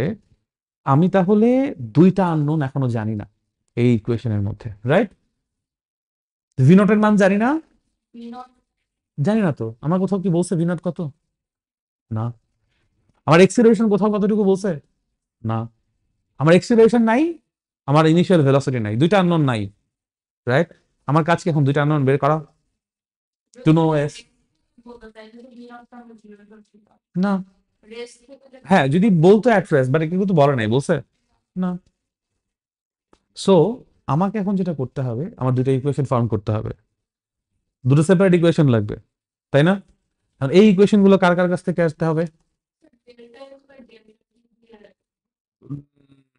আমি তাহলে 2টা আননোন এখনো জানি না এই ইকুয়েশনের মধ্যে, রাইট? ভি নটের মান জানি না, জানি না তো। আমার কোথাও কি বলছে ভি নট কত? না। আমার এক্সিলারেশন কোথাও কতটুকু বলছে? না। আমার এক্সিলারেশন নাই, আমার ইনিশিয়াল ভেলোসিটি নাই, 2টা আননোন নাই, রাইট? আমার কাজ কি এখন 2টা আননোন বের করা, টু নো এস। না, হ্যাঁ যদি বলতো অ্যাট রেস্ট, বাট কিন্তু বলে নাই, বলছে না। সো আমাকে এখন যেটা করতে হবে, আমার দুটো ইকুয়েশন ফর্ম করতে হবে, দুটো সেপারেট ইকুয়েশন লাগবে, তাই না? আর এই ইকুয়েশন গুলো কার কার কাছ থেকে আসতে হবে?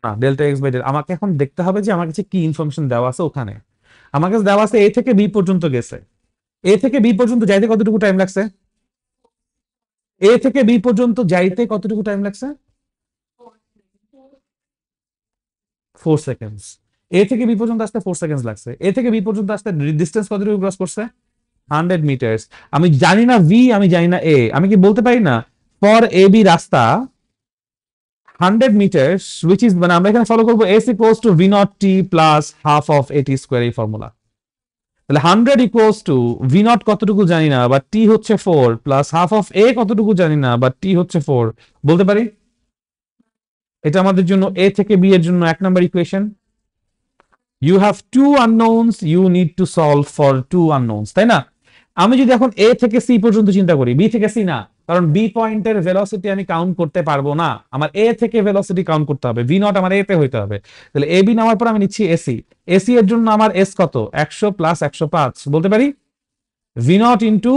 না, ডেল্টা এক্স বাই ডেল্টা আমাকে এখন দেখতে হবে যে আমার কাছে কি ইনফরমেশন দেওয়া আছে ওখানে। আমার কাছে দেওয়া আছে এ থেকে বি পর্যন্ত গেছে, এ থেকে বি পর্যন্ত যাইতে কতটুকু টাইম লাগছে? এ থেকে বি পর্যন্ত যাইতে কতটুকু টাইম লাগছে? 4 সেকেন্ডস। এ থেকে বি পর্যন্ত আসতে 4 সেকেন্ডস লাগছে, এ থেকে বি পর্যন্ত আসতে ডিস্টেন্স কতটুকু ক্রস করছে? 100 মিটার্স। আমি জানি না ভি, আমি জানি না এ, আমি কি বলতে পারি না ফর এ বি রাস্তা 100 মিটার্স উইচ ইজ, মানে আমরা এখানে ফলো করবো S equals to V naught T plus half of এটি স্কোয়ার, এই ফর্মুলা। তাহলে 100 ইকুয়ালস টু ভি নট কতটুকু জানি না, বা টি হচ্ছে 4 প্লাস হাফ অফ এ কতটুকু জানি না, বা টি হচ্ছে 4, বলতে পারি। এটা আমাদের জন্য এ থেকে বি এর জন্য 1 নম্বর equation. You have two unknowns, you need to solve for two unknowns, তাই না? আমি যদি এখন এ থেকে সি পর্যন্ত চিন্তা করি, বি থেকে সি না, কারণ বি পয়েন্টের ভেলোসিটি আমি কাউন্ট করতে পারবো না, আমার এ থেকে ভেলোসিটি কাউন্ট করতে হবে, ভি নট আমার এ তে হইতে হবে। তাহলে এ বি নেওয়ার পর আমি নিচ্ছি এসি, এসি এর জন্য আমার এস কত? 100 প্লাস 105, বলতে পারি V not into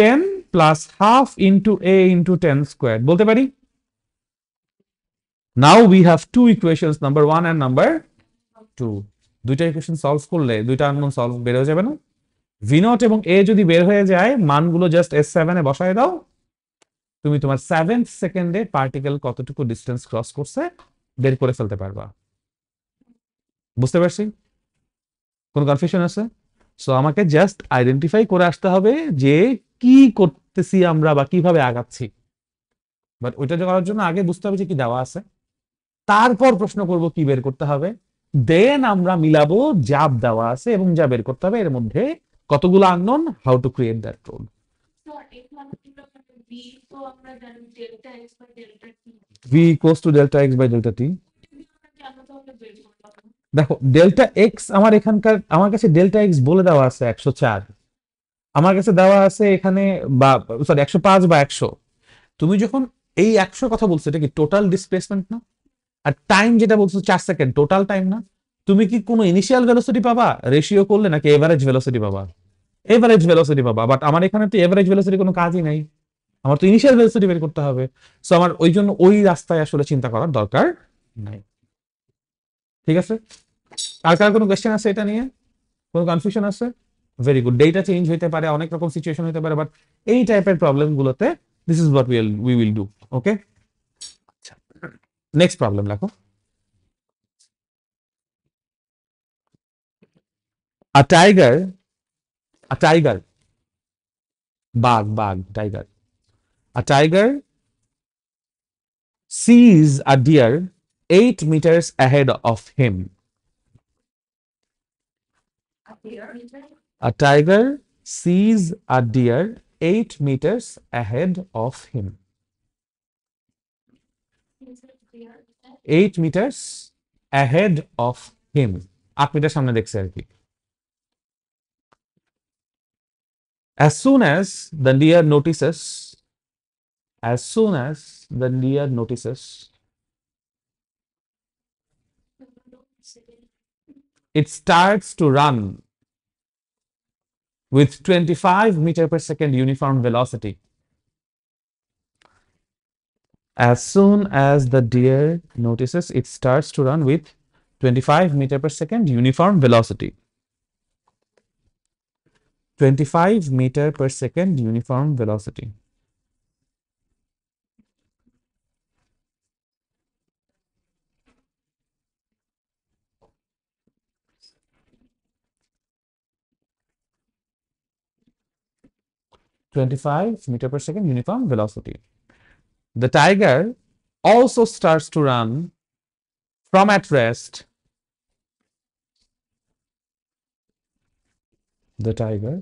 10 plus half into a into 10 square, বলতে পারি। Now we have two equations, number 1 and number 2। দুইটা ইকুয়েশন সলভ করলে দুইটা আননোন সলভ বের হয়ে যাবে না? ভি নট এবং এ যদি বের হয়ে যায়, মানগুলো জাস্ট S7 এ বসায় দাও, তুমি তোমার 7 সেকেন্ডে পার্টিকেল কতটুকু ডিস্টেন্স ক্রস করছে বের করে ফেলতে পারবা। বুঝতে পারছি? কোন কনফিউশন আছে? সো আমাকে জাস্ট আইডেন্টিফাই করে আসতে হবে যে কি করতেছি আমরা বা কিভাবে আগাচ্ছি, বাট ওইটা করার জন্য আগে বুঝতে হবে যে কি দেওয়া আছে, তারপর প্রশ্ন করব কি বের করতে হবে, দেন আমরা মিলাবো যা দেওয়া আছে এবং যা বের করতে হবে এর মধ্যে কতগুলো unknown, how to create that road. V equals to delta x by delta t. দেখো ডেল্টা এক্স আমার এখানকার, আমার কাছে ডেল্টা এক্স বলে দেওয়া আছে 104, আমার কাছে দেওয়া আছে এখানে, বা সরি 105 বা 100। তুমি যখন এই 100 কথা বলছো, এটা কি টোটাল ডিসপ্লেসমেন্ট না? আর টাইম যেটা বলছো 4 সেকেন্ড, টোটাল টাইম না? তুমি কি কোনো ইনিশিয়াল ভেলোসিটি পাবা রেশিও করলে, নাকি এভারেজ ভেলোসিটি পাবা? এভারেজ ভেলোসিটি পাবা, বাট আমার এখানে তো এভারেজ ভেলোসিটি কোনো কাজই নাই, আমার তো ইনিশিয়াল ভেলোসিটি বের করতে হবে। সো আমার ওই জন্য ওই রাস্তায় আসলে চিন্তা করার দরকার নাই। ঠিক আছে? আর কার কোনো কোয়েশ্চেন আছে এটা নিয়ে? কোনো কনফিউশন আছে? Very good. ডেটা চেঞ্জ হইতে পারে, অনেক রকম সিচুয়েশন হতে পারে, বাট এই টাইপের প্রবলেম গুলোতে this is what we will do. Okay, আচ্ছা, নেক্সট প্রবলেম লেখো। আ টাইগার, আ টাইগার, বাঘ, বাঘ, tiger, a tiger sees a deer 8 meters ahead of him. A tiger sees a deer 8 meters ahead of him. 8 meters ahead of him. 8 metre সামনে দেখছে আর কি। As soon as the deer notices, as soon as the deer notices, it starts to run with 25 meter per second uniform velocity. As soon as the deer notices, it starts to run with 25 meter per second uniform velocity. 25 meter per second uniform velocity. (25 meter per second uniform velocity). The tiger also starts to run from at rest. The tiger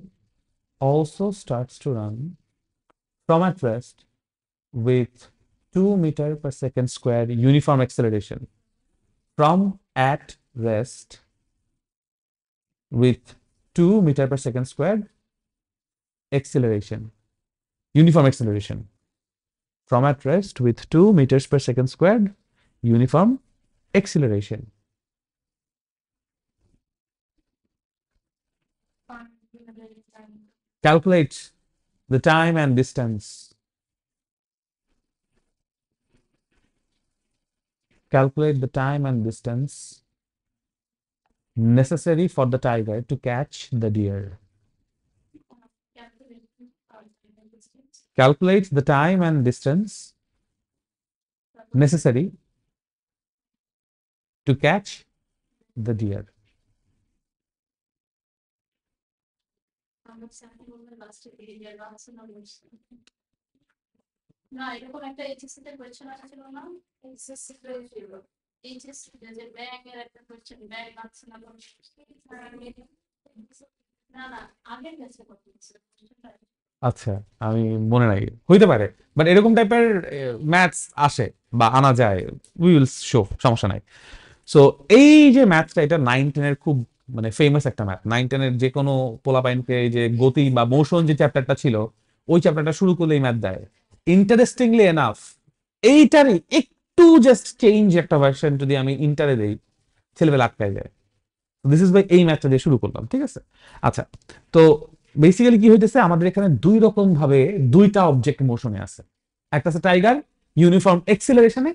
also starts to run from at rest with 2 meter per second square uniform acceleration. From at rest with 2 meter per second squared acceleration. uniform acceleration from at rest with 2 meters per second squared uniform acceleration. Calculate the time and distance. Calculate the time and distance necessary for the tiger to catch the deer. Calculate the time and distance necessary to catch the deer. না এরকম একটা HSC তে question আসছিল না HSC তে ছিল HSC যে bank এর একটা কোশ্চেন ব্যাংক আছে না না না আগের গেছে কত আচ্ছা আমি মনে নাই হইতে পারে বাট এরকম টাইপের ম্যাথস আসে বা আনা যায় উই উইল শো সমস্যা নাই সো এই যে ম্যাথসটা এটা 9-10 এর খুব মানে ফেমাস একটা ম্যাথ 9-10 এর যে কোনো পোলাপাইনকে এই যে গতি বা মোশন যে চ্যাপ্টারটা ছিল ওই চ্যাপ্টারটা শুরু করলে এই ম্যাথ দেয় ইন্টারেস্টিংলি এনাফ এইটারই একটু জাস্ট চেঞ্জ একটা ভার্সন যদি আমি ইন্টারে দেই ছেলেবেলা আটকায় যায় দিস ইজ বাই এই ম্যাথটা দিয়ে শুরু করলাম ঠিক আছে আচ্ছা তো বেসিক্যালি কি হইতেছে আমাদের এখানে দুই রকম ভাবে দুইটা অবজেক্ট মোশনে আছে একটা আছে টাইগার ইউনিফর্ম এক্সিলারেশনে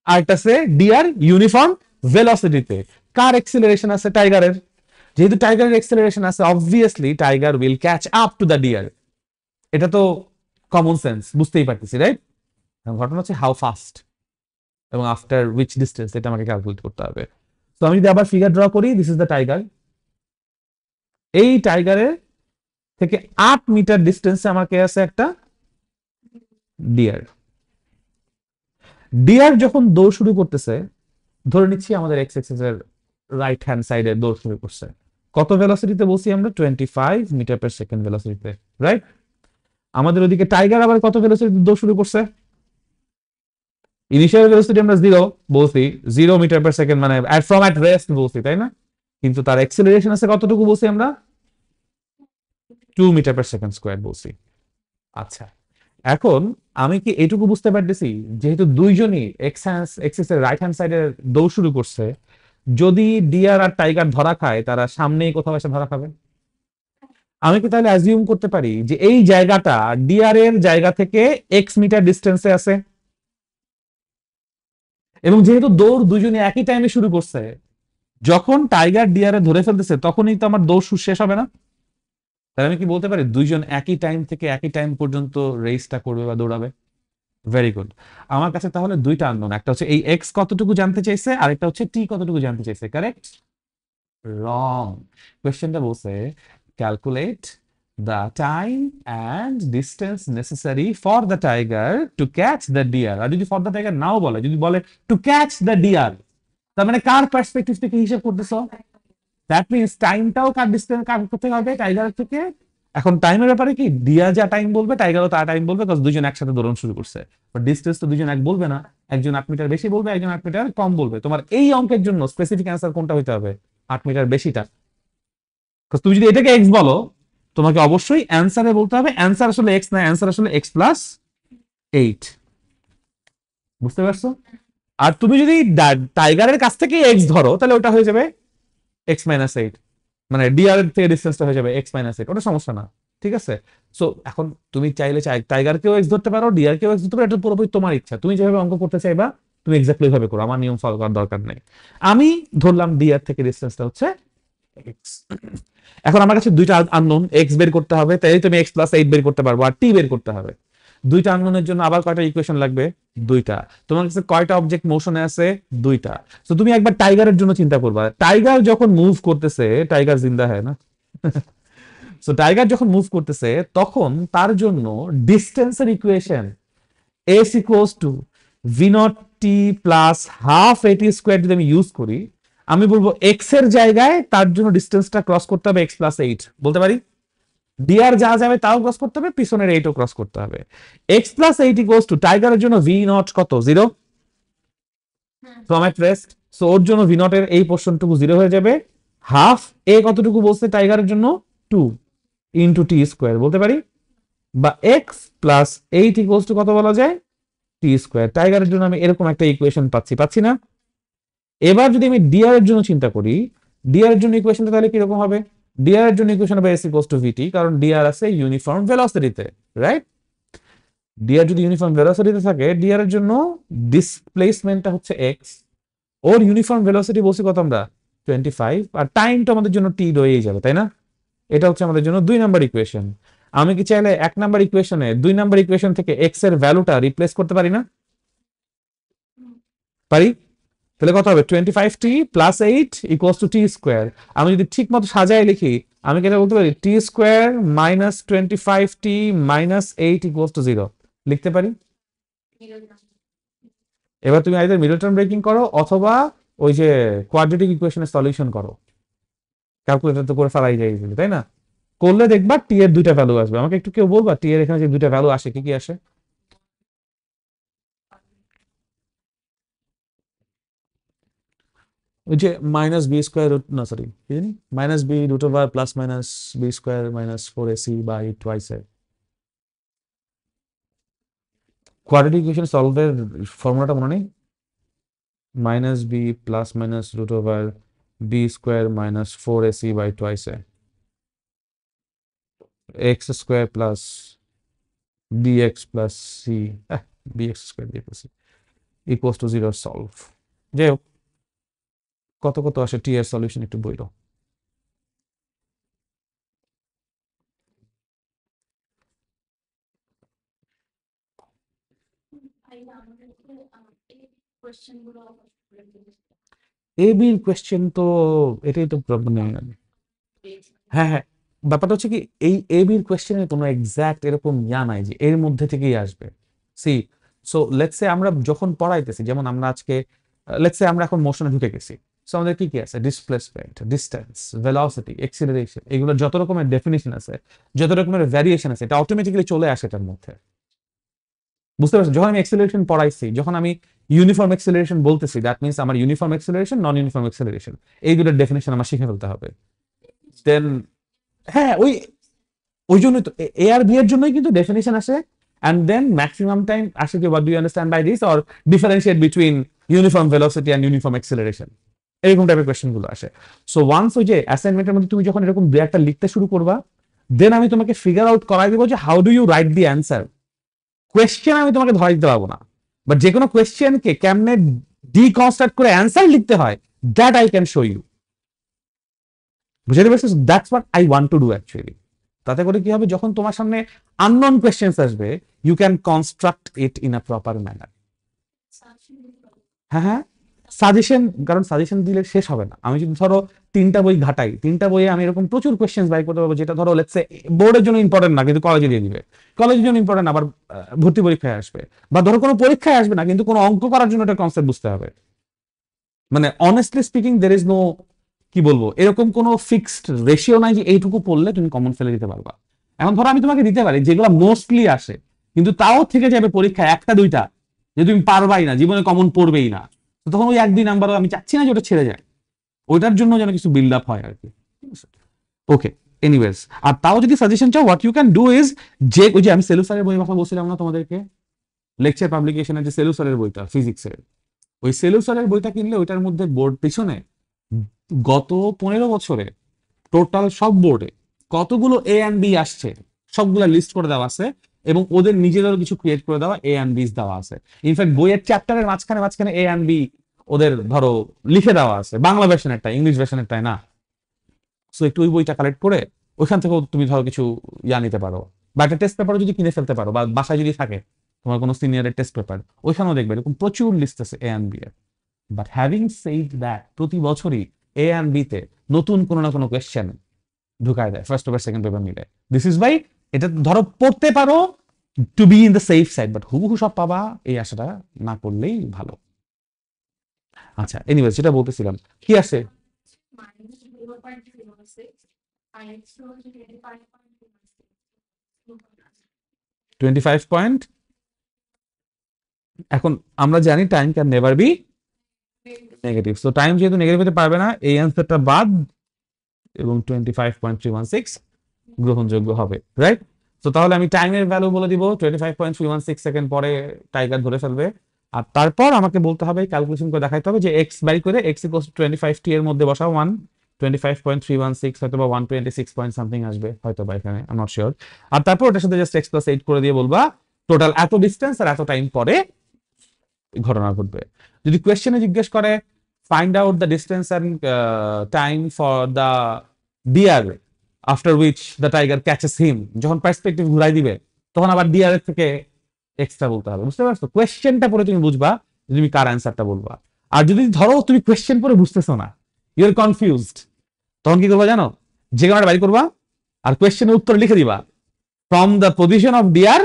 আর একটা আছে ডিয়ার ইউনিফর্ম ভেলোসিটিতে কার এক্সিলারেশন আছে টাইগারের যেহেতু টাইগারের এক্সিলারেশন আছে obviously tiger will catch up to the deer এটা তো কমন সেন্স বুঝতেই পারতেছি রাইট ঘটনা হচ্ছে হাউ ফাস্ট এবং আফটার উইচ ডিস্টেন্স এটা আমাকে ক্যালকুলেট করতে হবে তো আমি যদি আবার ফিগার ড্র করি দিস ইজ দ্য টাইগার এই টাইগারের থেকে 8 মিটার ডিস্টেন্সে আমাকে আছে একটা ডিয়ার ডিয়ার যখন দৌড় শুরু করতেছে ধরে নিচ্ছি আমাদের এক্স এক্সিস এর রাইট হ্যান্ড সাইডে দৌড় শুরু করছে কত ভেলোসিটিতে বলছি আমরা 25 মিটার পার সেকেন্ড ভেলোসিটিতে রাইট আমাদের ওদিকে টাইগার আবার কত ভেলোসিটিতে দৌড় শুরু করছে ইনিশিয়াল ভেলোসিটি আমরা 0 বলছি 0 মিটার পার সেকেন্ড মানে ফ্রম অ্যাট রেস্ট বলছি তাই না কিন্তু তার অ্যাক্সিলারেশন আছে কতটুকু বলছি আমরা 2 মিটার পার সেকেন্ড স্কয়ার বলছি আচ্ছা এখন আমি কি এটুকু বুঝতে পারতেছি যেহেতু দুইজনই এক্সিস এর রাইট হ্যান্ড সাইডে দৌড় শুরু করছে যদি ডিয়ার আর টাইগার ধরা খায় তারা সামনেই কোথাও এসে ধরা খাবে আমি কি তাহলে অ্যাজিউম করতে পারি যে এই জায়গাটা ডিয়ার এর জায়গা থেকে এক্স মিটার ডিস্টেন্সে আছে এবং যেহেতু দৌড় দুইজনে একই টাইমে শুরু করছে যখন টাইগার ডিয়ারে ধরে ফেলতেছে তখনই তো আমার দৌড় শেষ হবে না তাহলে আমি কি বলতে পারি দুইজন একই টাইম থেকে একই টাইম পর্যন্ত রেসটা করবে বা দৌড়াবে ভেরি গুড আমার কাছে তাহলে দুইটা আননোন একটা হচ্ছে এই এক্স কতটুকু জানতে চাইছে আর একটা হচ্ছে টি কতটুকু জানতে চাইছে কারেক্ট রং কোশ্চেনটা বলছে calculate the time and distance necessary for the tiger to catch the deer আর যদি for the tiger নাও বলে যদি বলে to catch the deer তার মানে কার পার্সপেক্টিভ থেকে হিসাব করতেছো দ্যাট মিন্স টাইমটাও কার ডিস্টেন্স কার করতে হবে টাইগার থেকে এখন টাইমের ব্যাপারে কি ডিয়া যা টাইম বলবে টাইগারও তার টাইম বলবে কারণ দুজন একসাথে দৌড়ানো শুরু করছে বাট ডিস্টেন্স তো দুজন এক বলবে না একজন 8 মিটার বেশি বলবে একজন 8 মিটার কম বলবে তোমার এই অঙ্কের জন্য স্পেসিফিক অ্যান্সার কোনটা হইতে হবে 8 মিটার বেশিটা কারণ তুমি যদি এটাকে এক্স বলো তোমাকে অবশ্যই অ্যান্সারে বলতে হবে অ্যান্সার আসলে এক্স না অ্যান্সার আসলে এক্স প্লাস 8 বুঝতে পারছো আর তুমি যদি টাইগারের কাছ থেকে এক্স ধরো তাহলে ওটা হয়ে যাবে এক্স মাইনাস 8 মানে ডিআর থেকে ডিসটেন্সটা হয়ে যাবে এক্স মাইনাস 8 ওটা সমস্যা না ঠিক আছে সো এখন তুমি চাইলে টাইগারকেও এক্স ধরতে পারো ডিআরকেও এক্স ধরতে পারো এটা পুরোপুরি তোমার ইচ্ছা তুমি যেভাবে অঙ্ক করতে চাইবা তুমি এক্স্যাক্টলি ওইভাবে করো আমার নিয়ম ফলো করার দরকার নেই আমি ধরলাম ডিআর থেকে ডিসটেন্সটা হচ্ছে এক্স এখন আমার কাছে দুইটা আননোন এক্স বের করতে হবে তাই তুমি এক্স প্লাস 8 বের করতে পারবো আর টি বের করতে হবে দুইটা আননোনের জন্য আবার কয়টা ইকুয়েশন লাগবে দুইটা তোমার কাছে কয়টা অবজেক্ট মোশনে আছে দুইটা তো তুমি একবার টাইগারের জন্য চিন্তা করবা টাইগার যখন মুভ করতেছে টাইগার জিন্দা হয় না সো টাইগার যখন মুভ করতেছে তখন তার জন্য ডিসটেন্সের equation s equals to v naught t plus half a t square যদি আমি ইউজ করি আমি বলবো x এর জায়গায় তার জন্য ডিসটেন্সটা ক্রস করতে হবে x প্লাস 8 বলতে পারি ডিআর যা যাবে তাও ক্রস করতে হবে পিছনের 8ও ক্রস করতে হবে x প্লাস 8 ইকুয়ালস টু টাইগারের জন্য v নট কত 0 ফ্রম এট রেস্ট সো ওর জন্য v নট এর এই পোরশনটুকু 0 হয়ে যাবে হাফ এ কতটুকু বলছে টাইগারের জন্য 2 ইনটু টি স্কয়ার বলতে পারি বা এক্স প্লাস 8 ইকুয়ালস টু কত বলা যায়, টি স্কোয়ার। টাইগারের জন্য আমি এরকম একটা ইকুয়েশন পাচ্ছি না? এবার যদি আমি ডিআর এর জন্য চিন্তা করি, ডিআর এর জন্য ইকুয়েশনটা তাহলে কিরকম হবে? ডিআর এর জন্য ইকুয়েশন হবে এস ইকুয়ালস টু ভিটি, কারণ ডিআর আছে ইউনিফর্ম ভেলোসিটিতে, রাইট? ডিআর যদি ইউনিফর্ম ভেলোসিটিতে থাকে, ডিআর এর জন্য ডিসপ্লেসমেন্টটা হচ্ছে এক্স, ওর ইউনিফর্ম ভেলোসিটি বলছি কত আমরা, 25, আর টাইমটা আমাদের জন্য টি রয়েই যাবে, তাই না? এটা হচ্ছে আমাদের জন্য 2 নাম্বার ইকুয়েশন। আমি কি চাইলে 1 নাম্বার ইকুয়েশনে 2 নাম্বার ইকুয়েশন থেকে এক্স এর ভ্যালুটা রিপ্লেস করতে পারি না? পারি। তাহলে কত হবে, 25t প্লাস 8 ইকুয়ালস টু টি স্কোয়ার। আমি যদি ঠিক মতো সাজায় লিখি, আমি কি এটা বলতে পারি t square minus 25t minus 8 equals to 0 লিখতে পারি? এবার তুমি আইদার মিডল টার্ম ব্রেকিং করো অথবা ওই যে কোয়াড্রেটিক ইকুয়েশনের সলিউশন করো, ক্যালকুলেটর তো করে ফেলাই যায় easily, তাই না? করলে দেখবা টি এর দুইটা ভ্যালু আসবে। আমাকে একটু কেউ বলবা টি এর এখানে যে দুইটা ভ্যালু আসে কি কি আসে? ওই যে মাইনাস বি স্কোয়ার রুট, না সরি কি জানি, minus b root over plus minus b square minus 4ac by twice a. Quadratic equation সলভের ফর্মুলাটা মনে নেই? Minus b plus minus root over b square minus 4ac by twice a, x square plus bx plus c, bx square b plus c equals to 0 solve. যাই হোক, কত কত আসে টি এর সলিউশন একটু বইলো। ভাইয়া আমাদেরকে এই কোয়েশ্চেন গুলো করে দিন। এ বির কোয়েশ্চেন তো এটাই তো মানে, হ্যাঁ হ্যাঁ, ব্যাপারটা হচ্ছে কি, এই এ বির কোয়েশ্চেনের কোনো এক্সাক্ট এরকম ইয়া নাই যে এর মধ্যে থেকেই আসবে। সি, সো লেটস সে আমরা যখন পড়াইতেছি, যেমন আমরা আজকে লেটস সে আমরা এখন মোশনে ঢুকে গেছি, সো আমাদের কি কি আছে, ডিসপ্লেসমেন্ট, ডিসটেন্স, ভেলোসিটি, এক্সিলারেশন, এগুলো যত রকমের ডেফিনিশন আছে, যত রকমের ভ্যারিয়েশন আছে, এটা অটোমেটিক্যালি চলে আসে এটার মধ্যে। বুঝতে পারছো? যখন আমি এক্সিলারেশন পড়াইছি, যখন আমি ইউনিফর্ম এক্সিলারেশন বলতেছি, দ্যাট মিনস আমার ইউনিফর্ম এক্সিলারেশন, নন ইউনিফর্ম এক্সিলারেশন, এই দুটোর ডেফিনেশন আমার শিখে ফেলতে হবে। দেন হ্যাঁ, ওই ওই জন্যই তো এ আর বি এর জন্যই কিন্তু ডেফিনেশন আসে, অ্যান্ড দেন ম্যাক্সিমাম টাইম আসে কি, what do you understand by this, or differentiate between uniform velocity and uniform acceleration, এরকম টাইপের কোয়েশ্চেন গুলো আসে। সো ওয়ান্স ওই যে অ্যাসাইনমেন্টের মধ্যে তুমি যখন এরকম একটা লিখতে শুরু করবা, দেন আমি তোমাকে ফিগার আউট করাই দেবো যে how do you write the answer. Question আমি তোমাকে ধরাই দিতে পারবো না, বাট যে কোনো কোয়েশ্চেনকে কেমনে ডিকনস্ট্রাক্ট করে অ্যান্সার লিখতে হয়, that I can show you. বুঝতে পারছো? That's what I want to do actually. তাতে করে কি হবে, যখন তোমার সামনে আননোন কোয়েশ্চেন্স আসবে, you can construct it in a proper manner. হ্যাঁ হ্যাঁ, সাজেশন, কারণ সাজেশন দিলে শেষ হবে না। আমি যদি ধরো 3টা বই ঘাটাই, 3টা বইয়ে আমি এরকম প্রচুর কোয়েশ্চেন্স বাই করতে পারবো, যেটা ধরো লেটস সে বোর্ডের জন্য ইম্পর্টেন্ট না কিন্তু কলেজে দিয়ে দিবে, কলেজের জন্য ইম্পর্টেন্ট আবার ভর্তি পরীক্ষায় আসবে, বা ধরো কোনো পরীক্ষায় আসবে না কিন্তু কোনো অঙ্ক করার জন্য একটা কনসেপ্ট বুঝতে হবে। মানে honestly speaking there is no, কি বলবো, এরকম কোনো ফিক্সড রেশিও নাই যে এইটুকু পড়লে তুমি কমন ফেলে দিতে পারবা। এখন ধরো আমি তোমাকে দিতে পারি যেগুলো মোস্টলি আসে, কিন্তু তাও থেকে যাবে পরীক্ষায় একটা দুইটা যে তুমি পারবাই না, জীবনে কমন পড়বেই না, তো তখন ওই 1-2 নাম্বারও আমি চাচ্ছি না যে ওটা ছেড়ে যায়, ওইটার জন্য যেন কিছু বিল্ড আপ হয় আর কি। ওকে, এনিওয়েজ, আর তাও যদি সাজেশন চাও, what you can do is, যে ওই যে আমি সেলু স্যারের বই কথা বলছিলাম না তোমাদেরকে, লেকচার পাবলিকেশনের যে সেলু স্যারের বইটা ফিজিক্সের, ওই সেলু স্যারের বইটা কিনলে ওইটার মধ্যে বোর্ড পিছনে গত 15 বছরে টোটাল সব বোর্ডে কতগুলো এ অ্যান্ড বি আসছে সবগুলা লিস্ট করে দেওয়া আছে, এবং ওদের নিজেদেরও কিছু ক্রিয়েট করে দেওয়া এ অ্যান্ড বিস দেওয়া আছে। ইনফ্যাক্ট বইয়ের চ্যাপ্টারের মাঝখানে মাঝখানে এ অ্যান্ড বি ওদের ধরো লিখে দেওয়া আছে, বাংলা ভার্সনেরটা, ইংলিশ ভার্সনেরটাই না। সো একটু ওই বইটা কালেক্ট করে ওইখান থেকেও তুমি ধরো কিছু ইয়া নিতে পারো, বা একটা টেস্ট পেপারও যদি কিনে ফেলতে পারো, বা বাসায় যদি থাকে তোমার কোনো সিনিয়রের টেস্ট পেপার, ওইখানেও দেখবে এরকম প্রচুর লিস্ট আছে এ অ্যান্ড বি এর। বাট হ্যাভিং সেইড দ্যাট, প্রতি বছরই এ অ্যান্ড বি তে নতুন কোনো না কোনো কোয়েশ্চেন ঢুকায় দেয় ফার্স্ট পেপার সেকেন্ড পেপার মিলে। দিস ইজ বাই, এটা ধরো পড়তে পারো to be in the safe side, but হুবহু সব পাবা এই আশাটা না করলেই ভালো। আচ্ছা, এনিওয়েজ, যেটা বলতেছিলাম, কি আসে, minus 0.06 and it's 25.06. 25 পয়েন্ট। এখন আমরা জানি time can never be negative, so time যেহেতু নেগেটিভ হতে পারবে না, এই অ্যান্সারটা বাদ, এবং 25.316 গ্রহণযোগ্য হবে, রাইট? তো তাহলে আমি টাইমের ভ্যালু বলে দিব 25.316 সেকেন্ড পরে টাইগার ধরে ফেলবে। আর তারপর আমাকে বলতে হবে, ক্যালকুলেশন করে দেখাইতে হবে যে এক্স বাই করে এক্স ইকুয়ালস 25t এর মধ্যে বসাও 25.316 হয়তো বা 126 পয়েন্ট সামথিং আসবে হয়তো বা এখানে, আই এম নট শিওর। আর তারপর ওটার সাথে জাস্ট এক্স প্লাস 8 করে দিয়ে বলবা টোটাল এত ডিস্টেন্স আর এত টাইম পরে ঘটনা ঘটবে। যদি কোয়েশ্চেনে জিজ্ঞেস করে find out the distance and time for the deer after which the tiger catches him, যখন পার্সপেক্টিভ ঘুরাই দিবে তখন আবার ডিয়ার থেকে এক্সট্রা বলতে হবে। বুঝতে পারছো? কোয়েশ্চেনটা পরে তুমি বুঝবা, তুমি কার অ্যান্সারটা বলবা। আর যদি ধরো তুমি কোয়েশ্চেন পরে বুঝতেছো না, ইউ আর কনফিউজড, তখন কি করবা জানো? যে কোনো একটা বাইর করবা আর কোয়েশ্চেনের উত্তর লিখে দিবা from the position of deer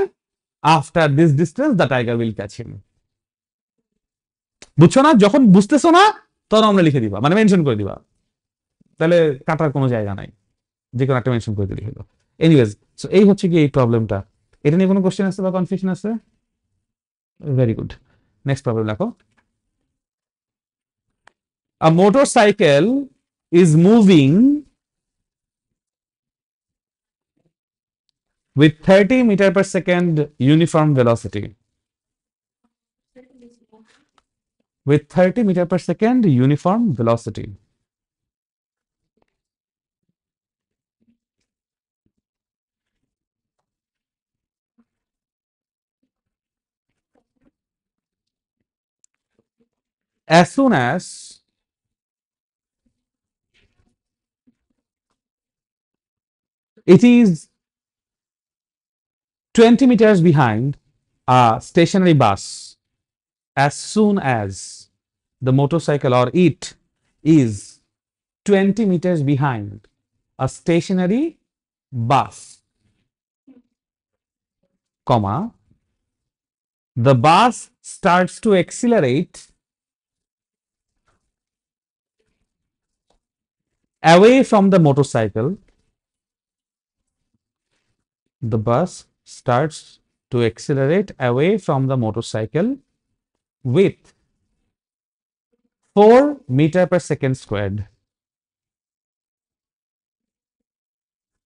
after this distance the tiger will catch him. বুঝছো না? যখন বুঝতেছো না তখন আমরা লিখে দিবা, মানে মেনশন করে দিবা, তাহলে কাটার কোনো জায়গা নাই, যে কোনো একটা মেনশন করে দিলে হলো। এনিওয়েজ, সো এই হচ্ছে কি এই প্রবলেমটা। এটা নিয়ে কোনো কোশ্চেন আছে বা কনফিউশন আছে? Very good. নেক্সট প্রবলেম দেখো। A motorcycle is moving with 30 meter per second uniform velocity. With 30 meter per second uniform velocity. As soon as it is 20 meters behind a stationary bus, as soon as the motorcycle or it is 20 meters behind a stationary bus, comma, the bus starts to accelerate away from the motorcycle. The bus starts to accelerate away from the motorcycle with 4 meter per second squared.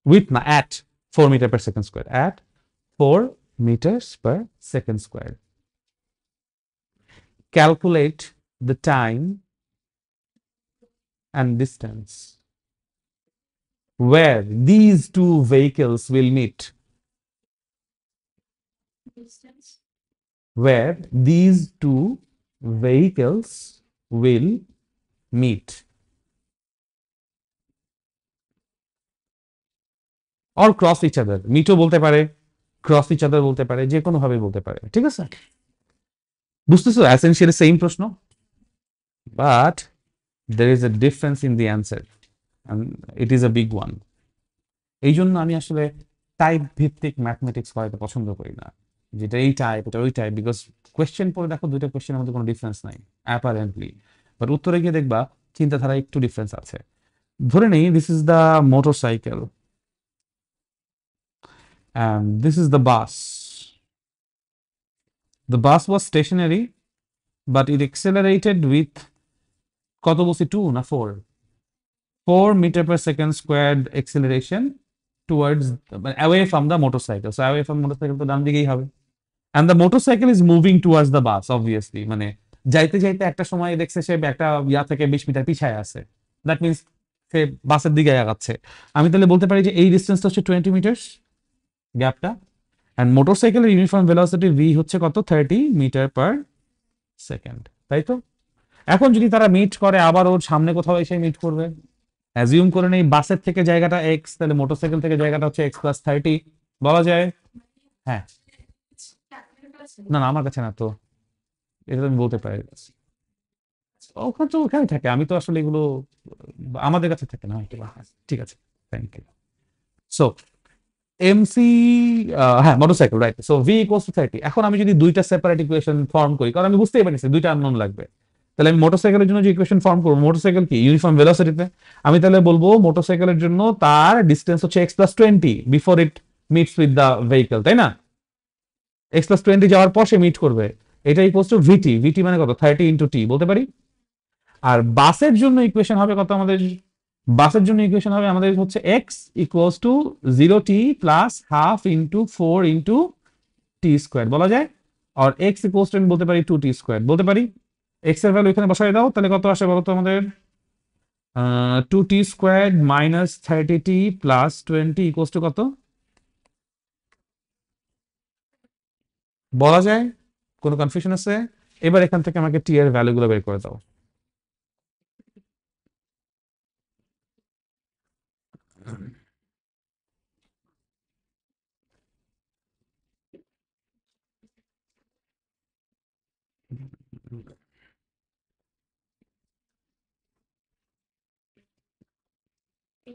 With at 4 meter per second squared. At 4 meters per second squared. Calculate the time and distance where these two vehicles will meet. Distance. Where these two vehicles will meet. Or cross each other. Meet ও বলতে পারে, cross each other বলতে পারে, যে কোনো ভাবে বলতে পারে। ঠিক আছে? বুঝতেছো? Essentially সেম প্রশ্ন, but there is a difference in the answer and it is a big one. এই জন্য আমি আসলে টাইপ ভিত্তিক ম্যাথমেটিক্স করাতে পছন্দ করি না, যেটা এই টাইপ এটা ওই টাইপ, বিকজ কোয়েশ্চেন পরে দেখো দুইটা কোয়েশ্চেনের মধ্যে কোনো ডিফারেন্স নাই অ্যাপারেন্টলি, বাট উত্তরে গিয়ে দেখবা চিন্তাধারা একটু ডিফারেন্স আছে। ধরে নেই this is the motorcycle and this is the bus. The bus was stationary but it accelerated with কত বলছি 2 না 4 meter per second squared acceleration towards away from the motorcycle. So away from motorcycle তো ডান দিকেই হবে, and the motorcycle is moving towards the bus obviously, মানে যাইতে যাইতে একটা সময় দেখছে সে একটা ইয়া থেকে 20 মিটার পিছায় আছে, দ্যাট মিন্স সে বাসের দিকে আগাচ্ছে। আমি তাহলে বলতে পারি যে এই ডিসটেন্সটা হচ্ছে 20 মিটার গ্যাপটা, and মোটরসাইকেলের ইউনিফর্ম ভেলোসিটি v হচ্ছে কত 30 মিটার পার সেকেন্ড, তাই তো? এখন যদি তারা মিট করে আবার ওর সামনে কোথাও এসে মিট করবে, অ্যাজিউম করে নেই বাসের থেকে জায়গাটা x, তাহলে মোটরসাইকেল থেকে জায়গাটা হচ্ছে x + 30 বলা যায়। হ্যাঁ, না না আমার কাছে না তো, এটা তো আমি বলতে পারি, ওখানে তো ওখানে থাকে, আমি তো আসলে এগুলো আমাদের কাছে থাকে না। ঠিক আছে, থ্যাংক ইউ। সো এমসি, হ্যাঁ মোটরসাইকেল রাইট, সো v = 30। এখন আমি যদি দুইটা সেপারেট ইকুয়েশন ফর্ম করি, কারণ আমি বুঝতেই পারছি দুইটা আননোন লাগবে, তাহলে আমি মোটরসাইকেলের জন্য যে ইকুয়েশন ফর্ম করবো, মোটরসাইকেল কি ইউনিফর্ম ভেলোসিটিতে, আমি তাহলে বলবো মোটরসাইকেলের জন্য তার ডিসটেন্স হচ্ছে x + 20 before it meets with the vehicle, তাই না? x + 20 যাওয়ার পর সে মিট করবে, এটা ইকুয়ালস টু vt মানে কত 30 × t বলতে পারি। আর বাসের জন্য ইকুয়েশন হবে কত আমাদের, বাসের জন্য ইকুয়েশন হবে আমাদের হচ্ছে x equals to 0t plus half into 4 into T square বলা যায়, আর এক্স ইকুয়ালস টু আমি বলতে পারি 2t স্কোয়ার বলতে পারি। এক্স এর ভ্যালু এখানে বসাই দাও, তাহলে কত আসে বলো তো আমাদের? 2t square minus 30t plus 20 equals to কত বলা যায়? কোনো কনফিউশন আছে? এবার এখান থেকে আমাকে টি এর ভ্যালুগুলো বের করে দাও।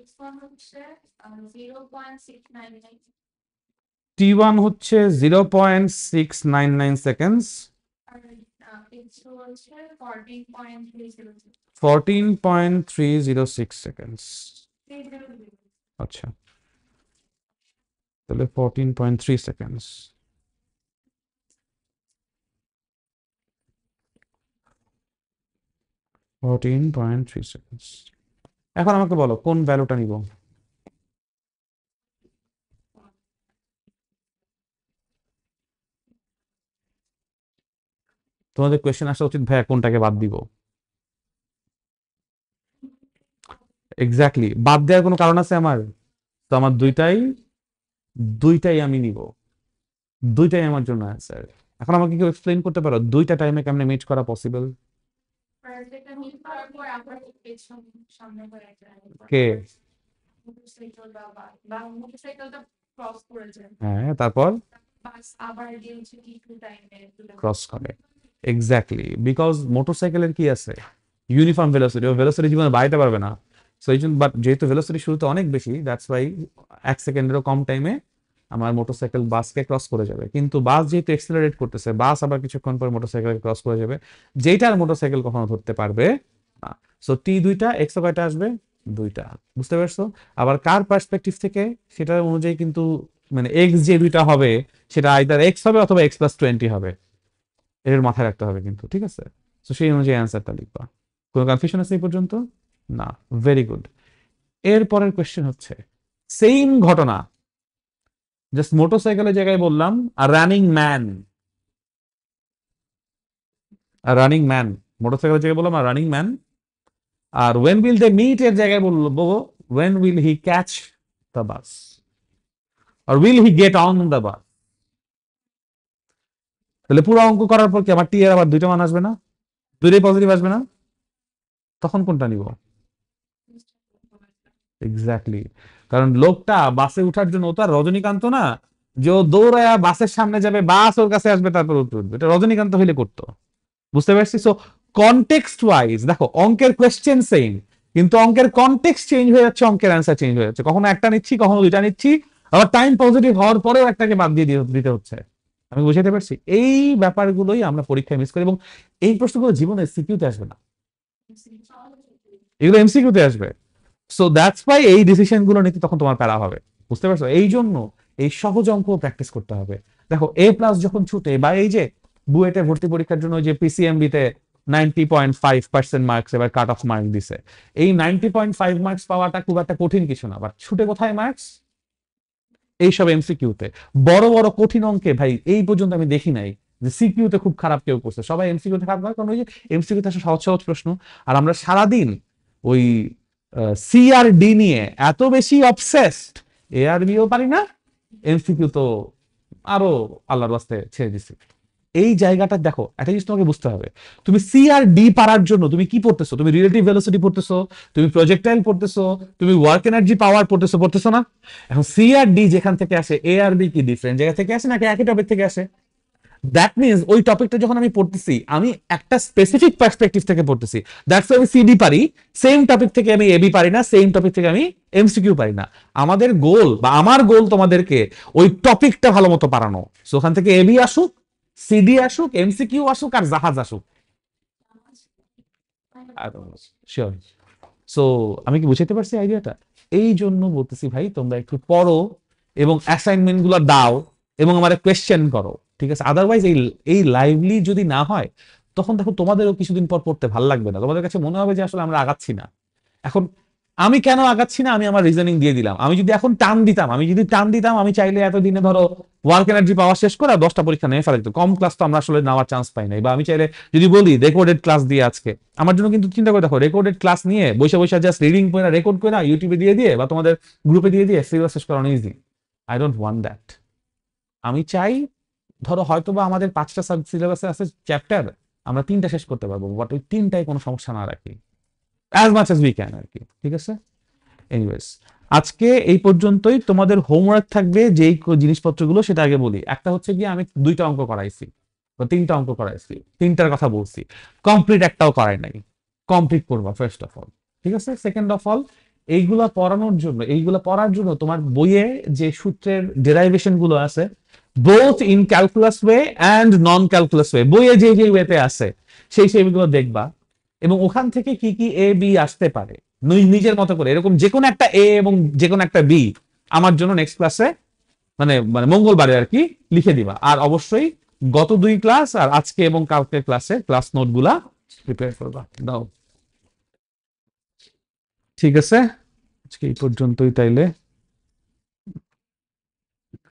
x1 হচ্ছে 0.699 T1 হচ্ছে 0.699 সেকেন্ডস, আর x2 হচ্ছে 14.306 14.306 সেকেন্ডস। 300 আচ্ছা, তাহলে 14.3 সেকেন্ডস। 14.3 সেকেন্ডস। এখন আমাকে বলো কোন ভ্যালুটা নিব? তোমাদের কোয়েশ্চেন আসা উচিত ভাইয়া কোনটাকে বাদ দিব। এক্স্যাক্টলি, বাদ দেওয়ার কোনো কারণ আছে আমার? তো আমার দুইটাই আমি নিব, দুইটাই আমার জন্য অ্যান্সার। এখন আমাকে কেউ এক্সপ্লেইন করতে পারো দুইটা টাইমে কেমনে মিট করা পসিবল? যেটা মিল করার পর আবার পেছন সামনে করে একটা কে? মোটরসাইকেল বা মোটরসাইকেলটা ক্রস করেছে, হ্যাঁ, তারপর বাস আবার দিয়ে হচ্ছে কি টু টাইমে ক্রস করে। এক্স্যাক্টলি, বিকজ মোটরসাইকেলের কি আছে ইউনিফর্ম ভেলোসিটি, ও ভেলোসিটি জীবনে বাড়াইতে পারবে না। সো এই জন্য, বাট যেহেতু ভেলোসিটি শুরুতে অনেক বেশি, দ্যাটস ওয়াই 1 সেকেন্ডেরও কম টাইমে আমার মোটরসাইকেল বাসকে ক্রস করে যাবে। কিন্তু বাস যেহেতু এক্সেলারেট করতেছে, বাস আবার কিছুক্ষণ পর মোটরসাইকেল ক্রস করে যাবে, যেটার মোটরসাইকেল কখনো ধরতে পারবে না। সো টি দুইটা, এক্স কয়টা আসবে? দুইটা। বুঝতে পারছো? আবার কার পার্সপেক্টিভ থেকে সেটার অনুযায়ী কিন্তু, মানে এক্স যে দুইটা হবে সেটা আইদার এক্স হবে অথবা x+20 হবে, এর মাথায় রাখতে হবে কিন্তু, ঠিক আছে? তো সেই অনুযায়ী অ্যান্সারটা লিখবা। কোনো কনফিউশন আছে এই পর্যন্ত? না, ভেরি গুড। এর পরের কোয়েশ্চেন হচ্ছে সেম ঘটনা, জাস্ট মোটরসাইকেলের জায়গায় বললাম আর রানিং ম্যান, মোটরসাইকেলের জায়গায় বললাম আর রানিং ম্যান, আর ওয়েন উইল দে মিট এর জায়গায় বলবো when will he catch the bus আর will he get on the bus. তাহলে পুরো অঙ্ক করার পর কি আমার টি এর আবার দুইটা মান আসবে না? দুইটাই পজিটিভ আসবে না? তখন কোনটা নিব? এক্স্যাক্টলি, কারণ লোকটা বাসে উঠার জন্য, ও তো আর রজনীকান্ত না যে ও দৌড়ায়া বাসের সামনে যাবে, বাস ওর কাছে আসবে তারপর উঠবে। এটা রজনীকান্ত হইলে করতো। বুঝতে পারছি? সো কনটেক্সট ওয়াইজ দেখো, অঙ্কের কোয়েশ্চেন সেম, কিন্তু অঙ্কের কনটেক্সট চেঞ্জ হয়ে যাচ্ছে, অঙ্কের অ্যান্সার চেঞ্জ হয়ে যাচ্ছে। কখনো একটা নিচ্ছি, কখনো দুইটা নিচ্ছি, আবার টাইম পজিটিভ হওয়ার পরেও একটাকে বাদ দিয়ে দিতে হচ্ছে। আমি বুঝাতে পারছি? এই ব্যাপারগুলোই আমরা পরীক্ষায় মিস করি, এবং এই প্রশ্নগুলো জীবনে সিকিউতে আসবে না, এগুলো এমসিকিউতে আসবে। সো দ্যাটস ওয়াই এই ডিসিশন গুলো নিতে তখন তোমার প্যারা হবে। বুঝতে পারছো? এই জন্য এই সহজ অঙ্ক প্র্যাকটিস করতে হবে। দেখো এ প্লাস যখন ছুটে, বা এই যে বুয়েটে ভর্তি পরীক্ষার জন্য যে পিসিএমবি তে 90.5% মার্কস এবার কাট অফ মার্ক দিছে, এই 90.5 মার্কস পাওয়াটা খুব একটা কঠিন কিছু না, বাট ছুটে কোথায় মার্কস? এইসব এমসিকিউতে। বড় বড় কঠিন অঙ্কে ভাই এই পর্যন্ত আমি দেখি নাই যে সিকিউতে খুব খারাপ কেউ করছে, সবাই এমসিকিউতে খারাপ হয়, কারণ ওই যে এমসিকিউতে আসলে সহজ সহজ প্রশ্ন। আর আমরা সারাদিন ওই সি আর ডি নিয়ে এত বেশি অবসেসড, এ আর বিও পারি না, এমসিকিউ তো আরো আল্লাহর রাস্তায় ছেড়ে দিছি। এই জায়গাটা দেখো, একটা জিনিস তোমাকে বুঝতে হবে, তুমি সি আর ডি পারার জন্য তুমি কি পড়তেছো? তুমি রিলেটিভ ভেলোসিটি পড়তেছো, তুমি প্রজেক্টাইল পড়তেছো, তুমি ওয়ার্ক এনার্জি পাওয়ার পড়তেছো না? এখন সি আর ডি যেখান থেকে আসে, এ আর বি কি ডিফারেন্ট জায়গা থেকে আসে নাকি একই টপিক থেকে আসে? দ্যাট মিনস ওই টপিকটা যখন আমি পড়তেছি, আমি একটা স্পেসিফিক পার্সপেক্টিভ থেকে পড়তেছি, দ্যাটস আমি সিডি পারি, সেম টপিক থেকে আমি এবি পারি না, সেম টপিক থেকে আমি এমসিকিউ পারি না। আমাদের গোল বা আমার গোল তোমাদেরকে ওই টপিকটা ভালো মতো পারানো। সো ওখান থেকে এবি আসুক, সিডি আসুক, এমসিকিউ আসুক, আর জাহাজ আসুক। শিওর। সো আমি কি বুঝাতে পারছি আইডিয়াটা? এই জন্য বলতেছি ভাই, তোমরা একটু পড়ো এবং অ্যাসাইনমেন্ট গুলো দাও এবং আমার কোয়েশ্চেন করো, ঠিক আছে? আদারওয়াইজ এই এই লাইভলি যদি না হয়, তখন দেখো তোমাদেরও কিছুদিন পর পড়তে ভালো লাগবে না, তোমাদের কাছে মনে হবে যে আসলে আমরা আগাচ্ছি না। এখন আমি কেন আগাচ্ছি না, আমি আমার রিজনিং দিয়ে দিলাম। আমি যদি এখন টান দিতাম, আমি চাইলে এতদিনে ধরো ওয়ার্ক এনার্জি পাওয়া শেষ করে 10টা পরীক্ষা নিয়ে ফেলা যেত। কম ক্লাস তো আমরা আসলে নেওয়ার চান্স পাই নাই। বা আমি চাইলে যদি বলি রেকর্ডেড ক্লাস দিয়ে আজকে, আমার জন্য কিন্তু চিন্তা করে দেখো, রেকর্ডেড ক্লাস নিয়ে বসে বসে জাস্ট রিডিং করে রেকর্ড করে ইউটিউবে দিয়ে বা তোমাদের গ্রুপে দিয়ে সিলেবাস শেষ করানো easy. I don't want that. আমি চাই ধরো হয়তো বা আমাদের 5টা সিলেবাসে আছে চ্যাপ্টার, আমরা 3টা শেষ করতে পারবো, বাট ওই 3টায় কোনো সমস্যা না রাখি, as much as we can আর কি। ঠিক আছে, এনিওয়েজ আজকে এই পর্যন্তই। তোমাদের হোমওয়ার্ক থাকবে যেই জিনিসপত্রগুলো সেটা আগে বলি। একটা হচ্ছে কি, আমি 2টা অঙ্ক করাইছি বা 3টা অঙ্ক করাইছি, 3টার কথা বলছি, কমপ্লিট একটাও করাই নাই। কমপ্লিট করবা ফার্স্ট অফ অল। ঠিক আছে, সেকেন্ড অফ অল এইগুলা পড়ার জন্য তোমার বইয়ে যে সূত্রের ডেরাইভেশন গুলো আছে, both in calculus way and non calculus way, বইয়ে যে যে ওয়েতে আছে সেইগুলো দেখবা, এবং ওখান থেকে কি কি এ বি আসতে পারে নিজের মতো করে এরকম যে কোনো একটা এ এবং যে কোনো একটা বি আমার জন্য নেক্সট ক্লাসে, মানে মানে মঙ্গলবারে আর কি, লিখে দিবা। আর অবশ্যই গত 2 ক্লাস আর আজকে এবং কালকের ক্লাসে ক্লাস নোট গুলা প্রিপেয়ার করবা, দাও। ঠিক আছে, আজকে এই পর্যন্তই তাইলে।